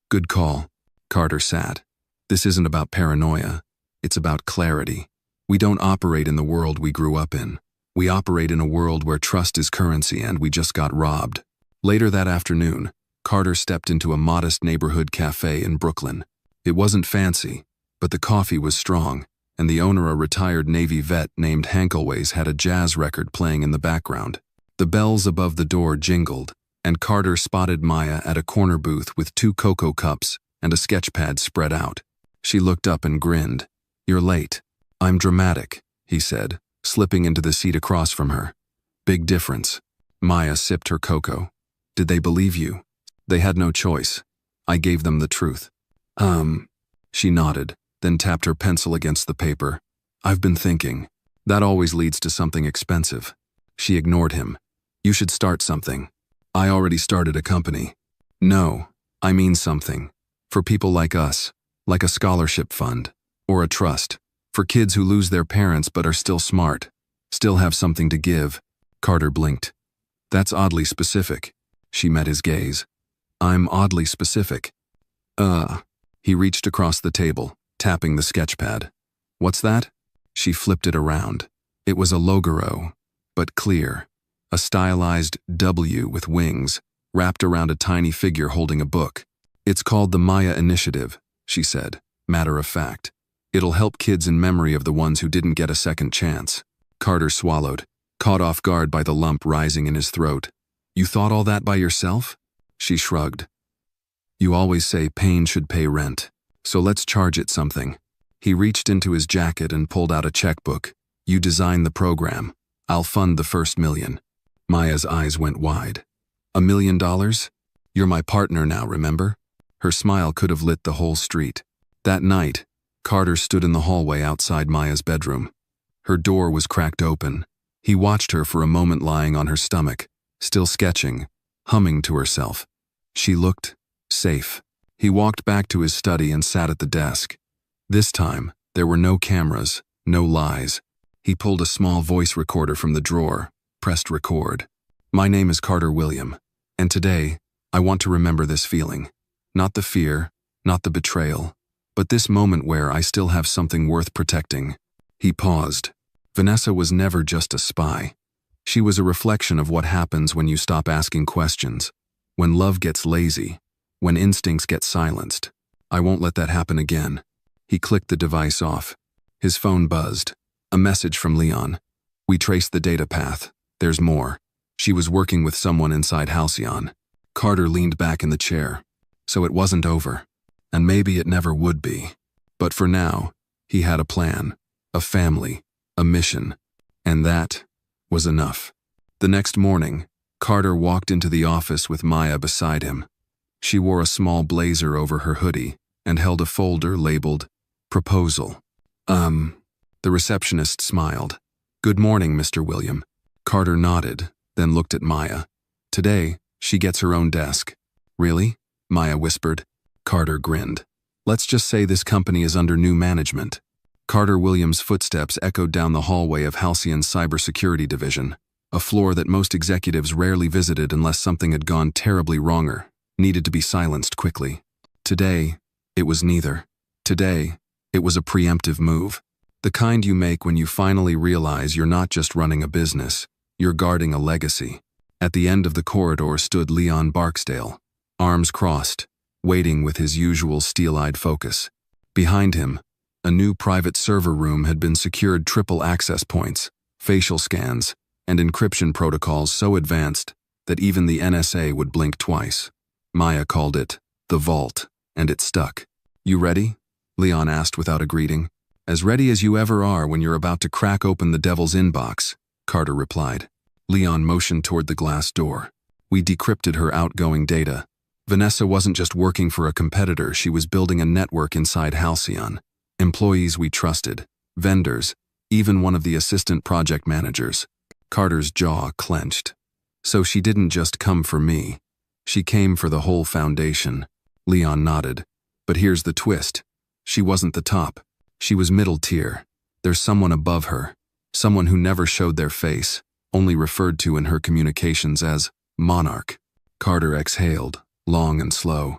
Good call. Carter sat. This isn't about paranoia. It's about clarity. We don't operate in the world we grew up in. We operate in a world where trust is currency, and we just got robbed. Later that afternoon, Carter stepped into a modest neighborhood cafe in Brooklyn. It wasn't fancy, but the coffee was strong, and the owner, a retired Navy vet named Hankelways, had a jazz record playing in the background. The bells above the door jingled, and Carter spotted Maya at a corner booth with 2 cocoa cups and a sketch pad spread out. She looked up and grinned. You're late. I'm dramatic, he said, slipping into the seat across from her. Big difference. Maya sipped her cocoa. Did they believe you? They had no choice. I gave them the truth. She nodded, then tapped her pencil against the paper. I've been thinking. That always leads to something expensive. She ignored him. You should start something. I already started a company. No, I mean something. For people like us, like a scholarship fund, or a trust. For kids who lose their parents but are still smart, still have something to give. Carter blinked. That's oddly specific. She met his gaze. I'm oddly specific. He reached across the table, tapping the sketchpad. What's that? She flipped it around. It was a logoro, but clear. A stylized W with wings, wrapped around a tiny figure holding a book. It's called the Maya Initiative, she said, matter of fact. It'll help kids in memory of the ones who didn't get a second chance. Carter swallowed, caught off guard by the lump rising in his throat. You thought all that by yourself? She shrugged. You always say pain should pay rent, so let's charge it something. He reached into his jacket and pulled out a checkbook. You design the program. I'll fund the first $1 million. Maya's eyes went wide. $1 million? You're my partner now, remember? Her smile could have lit the whole street. That night, Carter stood in the hallway outside Maya's bedroom. Her door was cracked open. He watched her for a moment lying on her stomach, still sketching, humming to herself. She looked safe. He walked back to his study and sat at the desk. This time, there were no cameras, no lies. He pulled a small voice recorder from the drawer, pressed record. My name is Carter William, and today, I want to remember this feeling. Not the fear, not the betrayal, but this moment where I still have something worth protecting. He paused. Vanessa was never just a spy. She was a reflection of what happens when you stop asking questions, when love gets lazy, when instincts get silenced. I won't let that happen again. He clicked the device off. His phone buzzed. A message from Leon. We traced the data path. There's more. She was working with someone inside Halcyon. Carter leaned back in the chair. So it wasn't over. And maybe it never would be. But for now, he had a plan, a family, a mission. And that was enough. The next morning, Carter walked into the office with Maya beside him. She wore a small blazer over her hoodie and held a folder labeled Proposal. The receptionist smiled. Good morning, Mr. William. Carter nodded, then looked at Maya. Today, she gets her own desk. Really? Maya whispered. Carter grinned. Let's just say this company is under new management. Carter Williams' footsteps echoed down the hallway of Halcyon's cybersecurity division, a floor that most executives rarely visited unless something had gone terribly wrong or needed to be silenced quickly. Today, it was neither. Today, it was a preemptive move. The kind you make when you finally realize you're not just running a business, you're guarding a legacy. At the end of the corridor stood Leon Barksdale, arms crossed, waiting with his usual steel-eyed focus. Behind him, a new private server room had been secured triple access points, facial scans, and encryption protocols so advanced that even the NSA would blink twice. Maya called it the Vault, and it stuck. You ready? Leon asked without a greeting. As ready as you ever are when you're about to crack open the devil's inbox, Carter replied. Leon motioned toward the glass door. We decrypted her outgoing data. Vanessa wasn't just working for a competitor, she was building a network inside Halcyon. Employees we trusted, vendors, even one of the assistant project managers. Carter's jaw clenched. So she didn't just come for me. She came for the whole foundation. Leon nodded. But here's the twist. She wasn't the top. She was middle tier. There's someone above her. Someone who never showed their face, only referred to in her communications as Monarch. Carter exhaled, long and slow.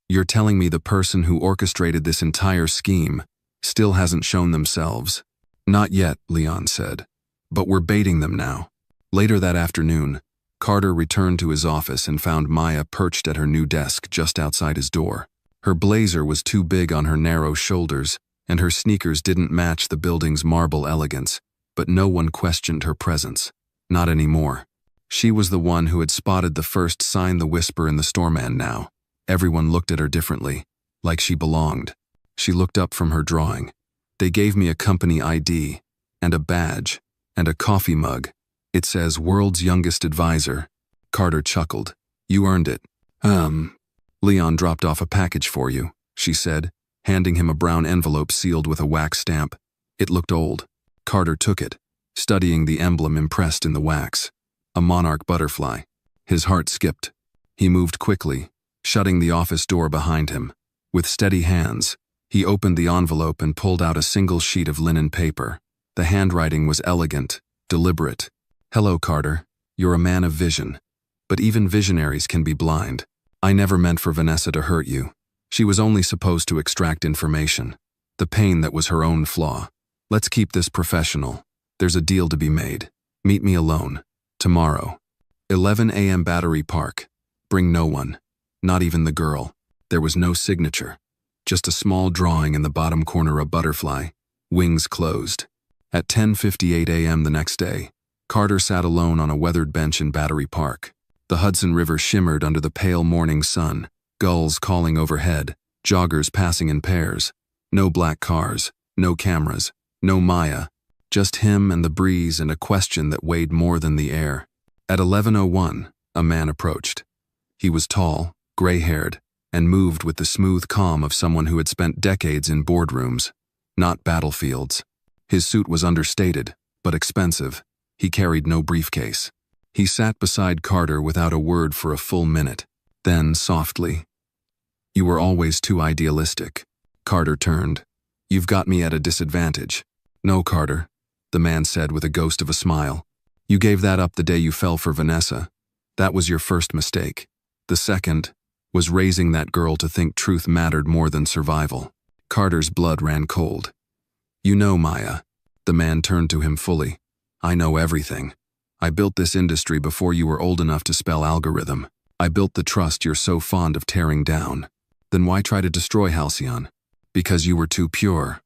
You're telling me the person who orchestrated this entire scheme still hasn't shown themselves? Not yet, Leon said. But we're baiting them now. Later that afternoon, Carter returned to his office and found Maya perched at her new desk just outside his door. Her blazer was too big on her narrow shoulders, and her sneakers didn't match the building's marble elegance, but no one questioned her presence. Not anymore. She was the one who had spotted the first sign the whisper in the storeman now. Everyone looked at her differently, like she belonged. She looked up from her drawing. They gave me a company ID, and a badge, and a coffee mug. It says World's Youngest Advisor. Carter chuckled. You earned it. Leon dropped off a package for you, she said. handing him a brown envelope sealed with a wax stamp. It looked old. Carter took it, studying the emblem impressed in the wax. A monarch butterfly. His heart skipped. He moved quickly, shutting the office door behind him. With steady hands, he opened the envelope and pulled out a single sheet of linen paper. The handwriting was elegant, deliberate. "Hello, Carter. You're a man of vision. But even visionaries can be blind. I never meant for Vanessa to hurt you. She was only supposed to extract information. The pain that was her own flaw. Let's keep this professional. There's a deal to be made. Meet me alone. Tomorrow. 11 a.m. Battery Park. Bring no one. Not even the girl." There was no signature. Just a small drawing in the bottom corner, a butterfly, wings closed. At 10:58 a.m. the next day, Carter sat alone on a weathered bench in Battery Park. The Hudson River shimmered under the pale morning sun, gulls calling overhead, joggers passing in pairs. No black cars, no cameras, no Maya. Just him and the breeze and a question that weighed more than the air. At 11:01, a man approached. He was tall, gray-haired, and moved with the smooth calm of someone who had spent decades in boardrooms, not battlefields. His suit was understated, but expensive. He carried no briefcase. He sat beside Carter without a word for a full minute. Then, softly, "You were always too idealistic." Carter turned. "You've got me at a disadvantage." "No, Carter," the man said with a ghost of a smile. "You gave that up the day you fell for Vanessa. That was your first mistake. The second was raising that girl to think truth mattered more than survival." Carter's blood ran cold. "You know, Maya." The man turned to him fully. "I know everything. I built this industry before you were old enough to spell algorithm. I built the trust you're so fond of tearing down. Then why try to destroy Halcyon? Because you were too pure.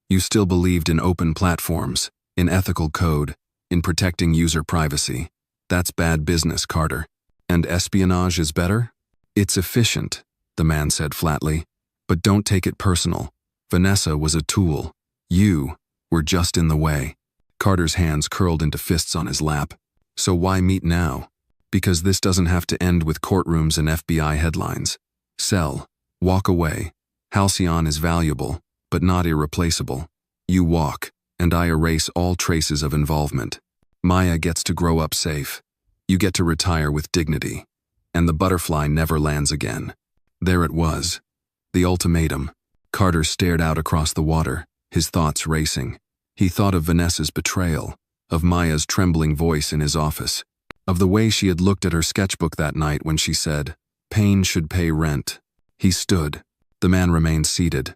You still believed in open platforms, in ethical code, in protecting user privacy. That's bad business, Carter. And espionage is better? It's efficient," the man said flatly. "But don't take it personal. Vanessa was a tool. You were just in the way." Carter's hands curled into fists on his lap. "So why meet now? Because this doesn't have to end with courtrooms and FBI headlines. Sell. Walk away. Halcyon is valuable, but not irreplaceable. You walk, and I erase all traces of involvement. Maya gets to grow up safe. You get to retire with dignity. And the butterfly never lands again." There it was. The ultimatum. Carter stared out across the water, his thoughts racing. He thought of Vanessa's betrayal, of Maya's trembling voice in his office, of the way she had looked at her sketchbook that night when she said, "Pain should pay rent." He stood. The man remained seated.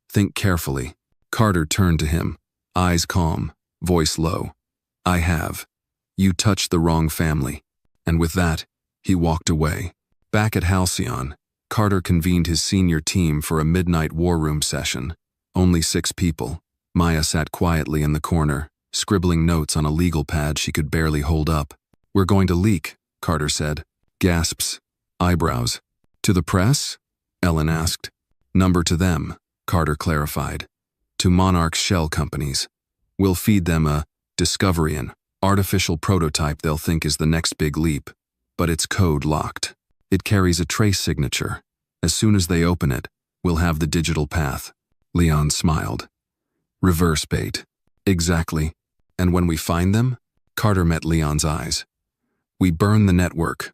"Think carefully." Carter turned to him, eyes calm, voice low. "I have. You touched the wrong family." And with that, he walked away. Back at Halcyon, Carter convened his senior team for a midnight war room session. Only 6 people. Maya sat quietly in the corner, scribbling notes on a legal pad she could barely hold up. "We're going to leak," Carter said. Gasps. Eyebrows. "To the press?" Ellen asked. "Number to them," Carter clarified. "To Monarch's shell companies. We'll feed them a Discoverian, artificial prototype they'll think is the next big leap. But it's code locked. It carries a trace signature. As soon as they open it, we'll have the digital path." Leon smiled. "Reverse bait." "Exactly. And when we find them?" Carter met Leon's eyes. "We burn the network.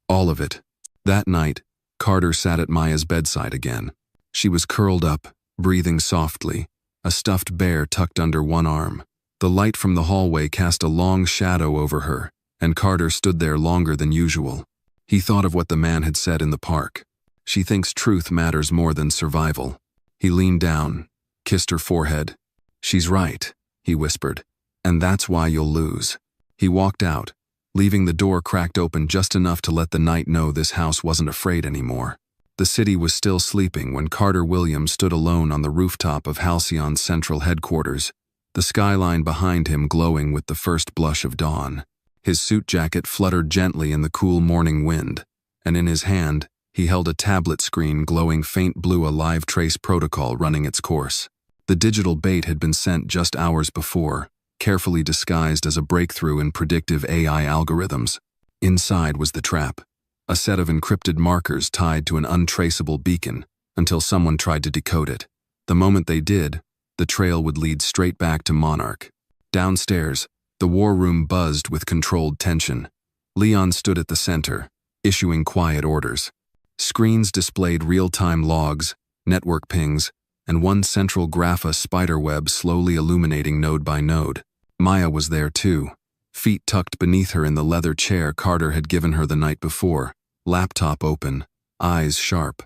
All of it." That night, Carter sat at Maya's bedside again. She was curled up, breathing softly, a stuffed bear tucked under one arm. The light from the hallway cast a long shadow over her, and Carter stood there longer than usual. He thought of what the man had said in the park. She thinks truth matters more than survival. He leaned down, kissed her forehead. "She's right," he whispered, "and that's why you'll lose." He walked out, leaving the door cracked open just enough to let the night know this house wasn't afraid anymore. The city was still sleeping when Carter Williams stood alone on the rooftop of Halcyon's central headquarters, the skyline behind him glowing with the first blush of dawn. His suit jacket fluttered gently in the cool morning wind, and in his hand, he held a tablet screen glowing faint blue, a live trace protocol running its course. The digital bait had been sent just hours before, carefully disguised as a breakthrough in predictive AI algorithms. Inside was the trap, a set of encrypted markers tied to an untraceable beacon until someone tried to decode it. The moment they did, the trail would lead straight back to Monarch. Downstairs, the war room buzzed with controlled tension. Leon stood at the center, issuing quiet orders. Screens displayed real-time logs, network pings, and one central grapha spiderweb slowly illuminating node by node. Maya was there too, feet tucked beneath her in the leather chair Carter had given her the night before, laptop open, eyes sharp.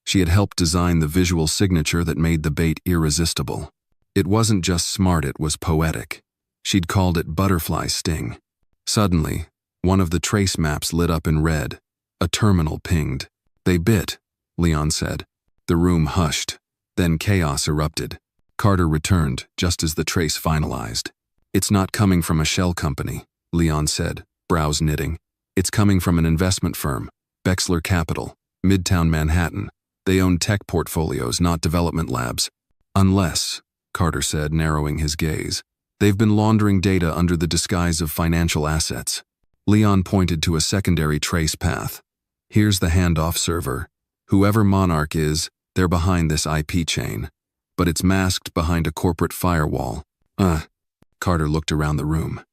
She had helped design the visual signature that made the bait irresistible. It wasn't just smart, it was poetic. She'd called it butterfly sting. Suddenly, one of the trace maps lit up in red. A terminal pinged. "They bit," Leon said. The room hushed. Then chaos erupted. Carter returned just as the trace finalized. "It's not coming from a shell company," Leon said, brows knitting. "It's coming from an investment firm, Bexler Capital, Midtown Manhattan. They own tech portfolios, not development labs. Unless," Carter said, narrowing his gaze, "they've been laundering data under the disguise of financial assets." Leon pointed to a secondary trace path. "Here's the handoff server. Whoever Monarch is, they're behind this IP chain. But it's masked behind a corporate firewall." Carter looked around the room.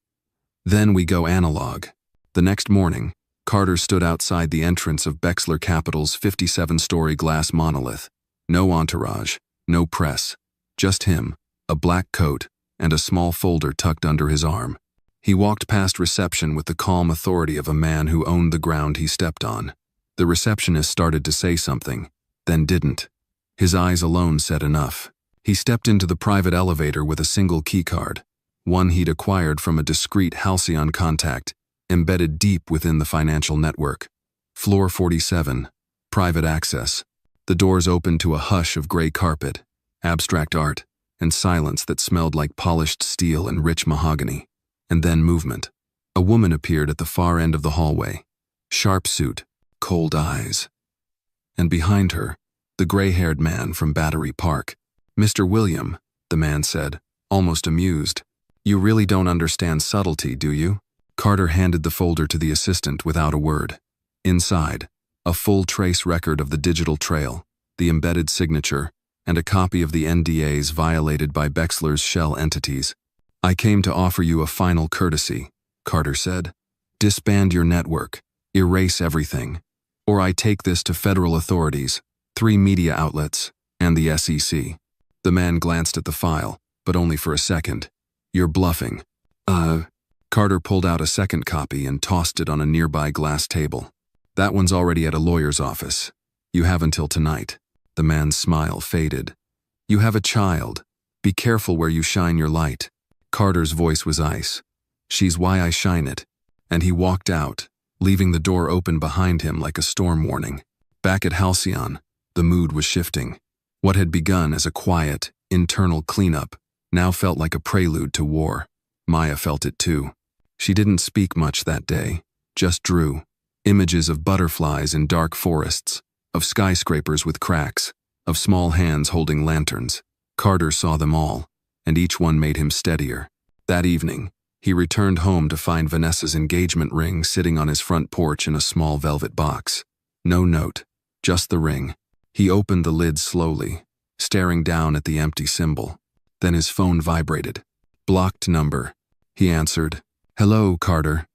"Then we go analog." The next morning, Carter stood outside the entrance of Bexler Capital's 57-story glass monolith. No entourage, no press. Just him, a black coat, and a small folder tucked under his arm. He walked past reception with the calm authority of a man who owned the ground he stepped on. The receptionist started to say something, then didn't. His eyes alone said enough. He stepped into the private elevator with a single keycard, one he'd acquired from a discreet Halcyon contact, embedded deep within the financial network. Floor 47, private access. The doors opened to a hush of gray carpet, abstract art, and silence that smelled like polished steel and rich mahogany. And then movement. A woman appeared at the far end of the hallway. Sharp suit, cold eyes. And behind her, the gray-haired man from Battery Park. "Mr. William," the man said, almost amused. "You really don't understand subtlety, do you?" Carter handed the folder to the assistant without a word. Inside, a full trace record of the digital trail, the embedded signature, and a copy of the NDAs violated by Bexler's shell entities. "I came to offer you a final courtesy," Carter said. "Disband your network, erase everything, or I take this to federal authorities, 3 media outlets, and the SEC." The man glanced at the file, but only for a second. "You're bluffing." Carter pulled out a second copy and tossed it on a nearby glass table. "That one's already at a lawyer's office. You have until tonight." The man's smile faded. "You have a child. Be careful where you shine your light." Carter's voice was ice. "She's why I shine it." And he walked out, leaving the door open behind him like a storm warning. Back at Halcyon, the mood was shifting. What had begun as a quiet, internal cleanup now felt like a prelude to war. Maya felt it too. She didn't speak much that day, just drew. Images of butterflies in dark forests, of skyscrapers with cracks, of small hands holding lanterns. Carter saw them all, and each one made him steadier. That evening, he returned home to find Vanessa's engagement ring sitting on his front porch in a small velvet box. No note, just the ring. He opened the lid slowly, staring down at the empty symbol. Then his phone vibrated. "Blocked number," he answered. "Hello, Carter."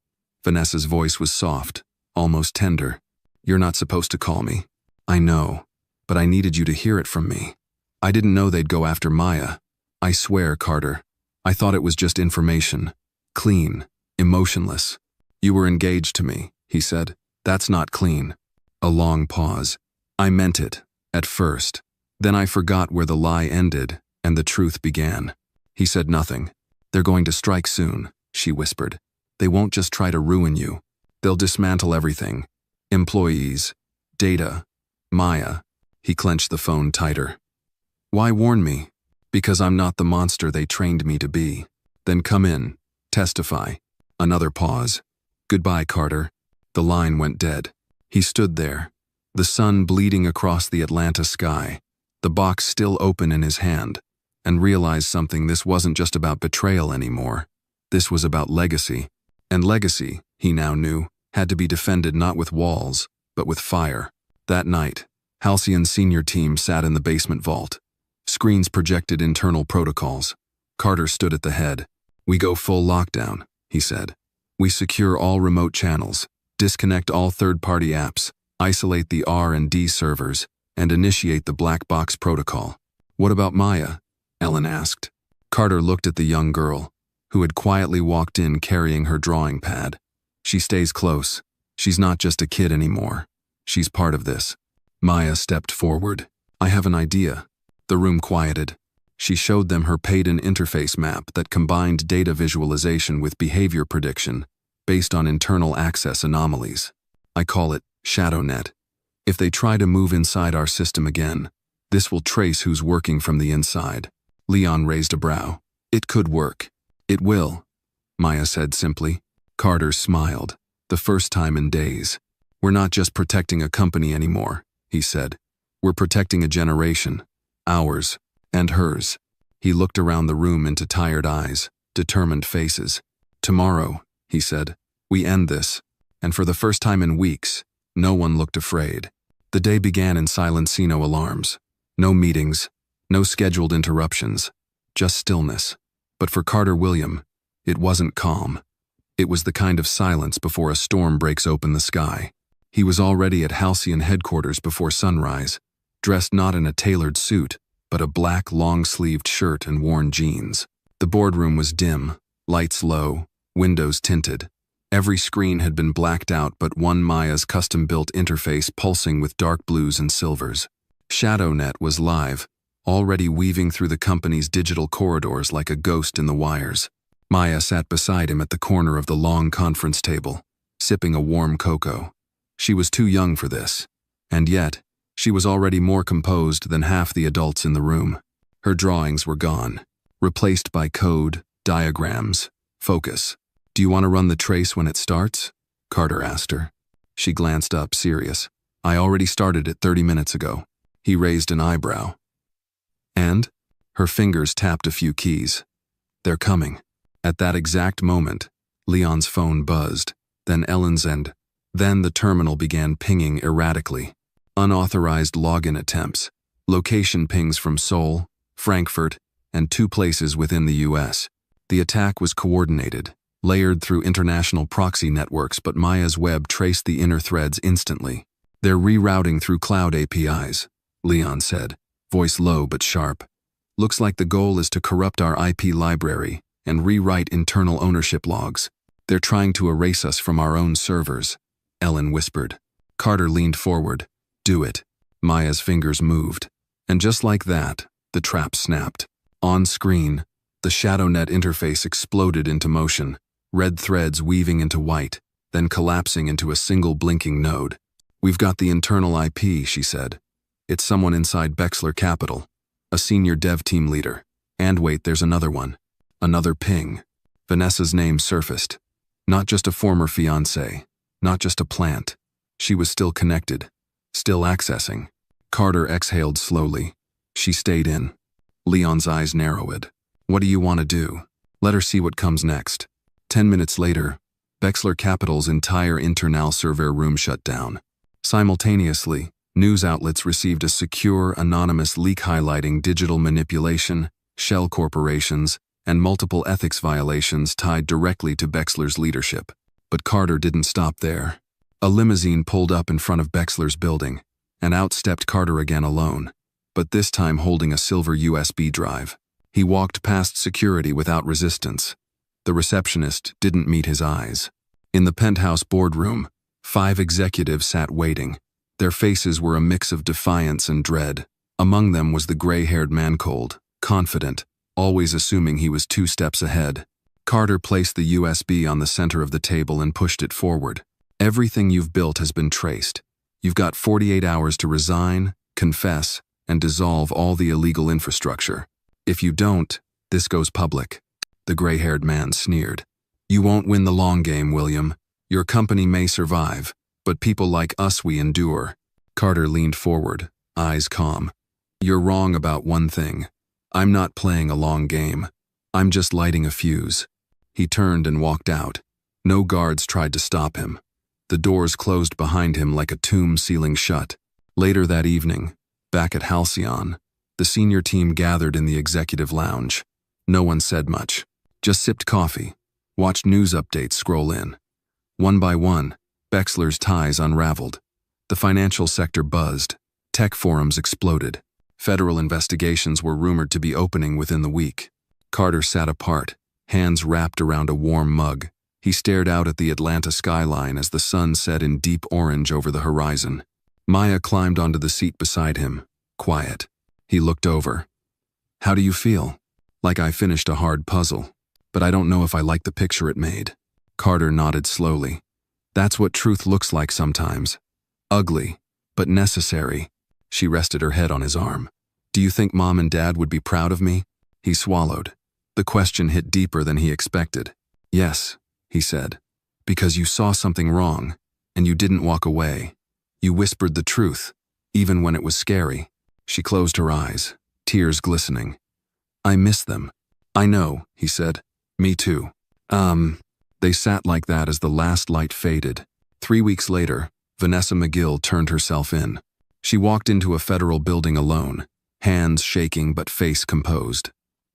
Vanessa's voice was soft, almost tender. "You're not supposed to call me." "I know, but I needed you to hear it from me. I didn't know they'd go after Maya. I swear, Carter, I thought it was just information. Clean, emotionless. You were engaged to me," he said. "That's not clean." A long pause. "I meant it, at first. Then I forgot where the lie ended and the truth began." He said nothing. "They're going to strike soon," she whispered. "They won't just try to ruin you. They'll dismantle everything. Employees, data, Maya." He clenched the phone tighter. "Why warn me?" "Because I'm not the monster they trained me to be." "Then come in. Testify." Another pause. "Goodbye, Carter." The line went dead. He stood there, the sun bleeding across the Atlanta sky, the box still open in his hand, and realized something. This wasn't just about betrayal anymore. This was about legacy. And legacy, he now knew, had to be defended not with walls, but with fire. That night, Halcyon's senior team sat in the basement vault. Screens projected internal protocols. Carter stood at the head. "We go full lockdown," he said. "We secure all remote channels, disconnect all third-party apps, isolate the R&D servers, and initiate the black box protocol." "What about Maya?" Ellen asked. Carter looked at the young girl, who had quietly walked in carrying her drawing pad. "She stays close. She's not just a kid anymore. She's part of this." Maya stepped forward. "I have an idea." The room quieted. She showed them her paid-in interface map that combined data visualization with behavior prediction based on internal access anomalies. "I call it ShadowNet. If they try to move inside our system again, this will trace who's working from the inside." Leon raised a brow. "It could work." "It will," Maya said simply. Carter smiled, the first time in days. "We're not just protecting a company anymore," he said. "We're protecting a generation. Ours. And hers." He looked around the room into tired eyes, determined faces. "Tomorrow," he said, "we end this." And for the first time in weeks, no one looked afraid. The day began in Silencino alarms. No meetings, no scheduled interruptions, just stillness. But for Carter William, it wasn't calm. It was the kind of silence before a storm breaks open the sky. He was already at Halcyon headquarters before sunrise, dressed not in a tailored suit, but a black long-sleeved shirt and worn jeans. The boardroom was dim, lights low, windows tinted. Every screen had been blacked out but one Maya's custom-built interface pulsing with dark blues and silvers. ShadowNet was live, already weaving through the company's digital corridors like a ghost in the wires. Maya sat beside him at the corner of the long conference table, sipping a warm cocoa. She was too young for this, and yet, she was already more composed than half the adults in the room. Her drawings were gone, replaced by code, diagrams, focus. "Do you want to run the trace when it starts?" Carter asked her. She glanced up, serious. "I already started it 30 minutes ago." He raised an eyebrow. "And?" Her fingers tapped a few keys. "They're coming." At that exact moment, Leon's phone buzzed, then Ellen's, and then the terminal began pinging erratically. Unauthorized login attempts, location pings from Seoul, Frankfurt, and 2 places within the US. The attack was coordinated, layered through international proxy networks, but Maya's web traced the inner threads instantly. "They're rerouting through cloud APIs, Leon said, voice low but sharp. "Looks like the goal is to corrupt our IP library and rewrite internal ownership logs. They're trying to erase us from our own servers," Ellen whispered. Carter leaned forward. "Do it." Maya's fingers moved. And just like that, the trap snapped. On screen, the ShadowNet interface exploded into motion, red threads weaving into white, then collapsing into a single blinking node. "We've got the internal IP," she said. "It's someone inside Bexler Capital, a senior dev team leader. And wait, there's another one." Another ping. Vanessa's name surfaced. Not just a former fiancée, not just a plant. She was still connected, still accessing. Carter exhaled slowly. She stayed in. Leon's eyes narrowed. "What do you want to do? Let her see what comes next." 10 minutes later, Bexler Capital's entire internal server room shut down. Simultaneously, news outlets received a secure, anonymous leak highlighting digital manipulation, shell corporations, and multiple ethics violations tied directly to Bexler's leadership. But Carter didn't stop there. A limousine pulled up in front of Bexler's building, and out stepped Carter again alone, but this time holding a silver USB drive. He walked past security without resistance. The receptionist didn't meet his eyes. In the penthouse boardroom, 5 executives sat waiting. Their faces were a mix of defiance and dread. Among them was the gray-haired man, cold, confident, always assuming he was 2 steps ahead. Carter placed the USB on the center of the table and pushed it forward. "Everything you've built has been traced. You've got 48 hours to resign, confess, and dissolve all the illegal infrastructure. If you don't, this goes public." The gray-haired man sneered. "You won't win the long game, William. Your company may survive, but people like us, we endure." Carter leaned forward, eyes calm. "You're wrong about one thing. I'm not playing a long game. I'm just lighting a fuse." He turned and walked out. No guards tried to stop him. The doors closed behind him like a tomb sealing shut. Later that evening, back at Halcyon, The senior team gathered in the executive lounge. No one said much, just sipped coffee, watched news updates scroll in. One by one, Bexler's ties unraveled. The financial sector buzzed. Tech forums exploded. Federal investigations were rumored to be opening within the week. Carter sat apart, hands wrapped around a warm mug. He stared out at the Atlanta skyline as the sun set in deep orange over the horizon. Maya climbed onto the seat beside him, quiet. He looked over. "How do you feel?" "Like I finished a hard puzzle, but I don't know if I like the picture it made." Carter nodded slowly. "That's what truth looks like sometimes. Ugly, but necessary." She rested her head on his arm. "Do you think Mom and Dad would be proud of me?" He swallowed. The question hit deeper than he expected. "Yes," he said, "because you saw something wrong, and you didn't walk away. You whispered the truth, even when it was scary." She closed her eyes, tears glistening. "I miss them." "I know," he said. "Me too." They sat like that as the last light faded. 3 weeks later, Vanessa McGill turned herself in. She walked into a federal building alone, hands shaking but face composed.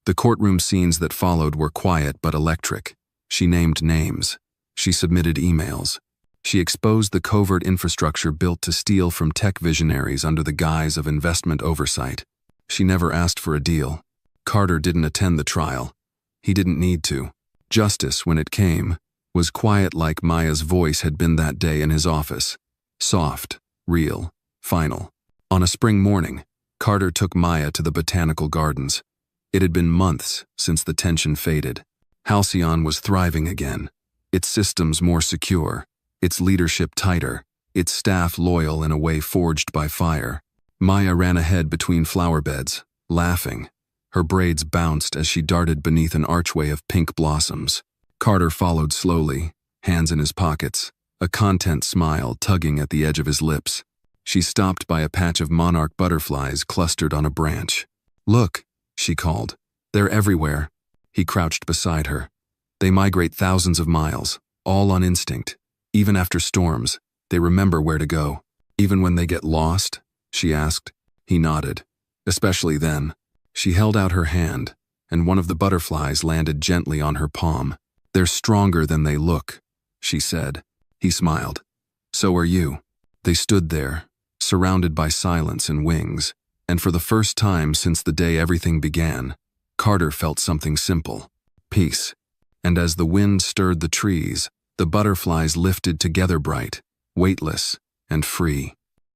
The courtroom scenes that followed were quiet but electric. She named names. She submitted emails. She exposed the covert infrastructure built to steal from tech visionaries under the guise of investment oversight. She never asked for a deal. Carter didn't attend the trial. He didn't need to. Justice, when it came, was quiet like Maya's voice had been that day in his office. Soft, real, final. On a spring morning, Carter took Maya to the botanical gardens. It had been months since the tension faded. Halcyon was thriving again, its systems more secure, its leadership tighter, its staff loyal in a way forged by fire. Maya ran ahead between flower beds, laughing. Her braids bounced as she darted beneath an archway of pink blossoms. Carter followed slowly, hands in his pockets, a content smile tugging at the edge of his lips. She stopped by a patch of monarch butterflies clustered on a branch. "Look," she called. "They're everywhere." He crouched beside her. "They migrate thousands of miles, all on instinct. Even after storms, they remember where to go." "Even when they get lost?" she asked. He nodded. "Especially then." She held out her hand, and one of the butterflies landed gently on her palm. "They're stronger than they look," she said. He smiled. "So are you." They stood there, surrounded by silence and wings, and for the first time since the day everything began, Carter felt something simple: peace. And as the wind stirred the trees, the butterflies lifted together bright, weightless, and free.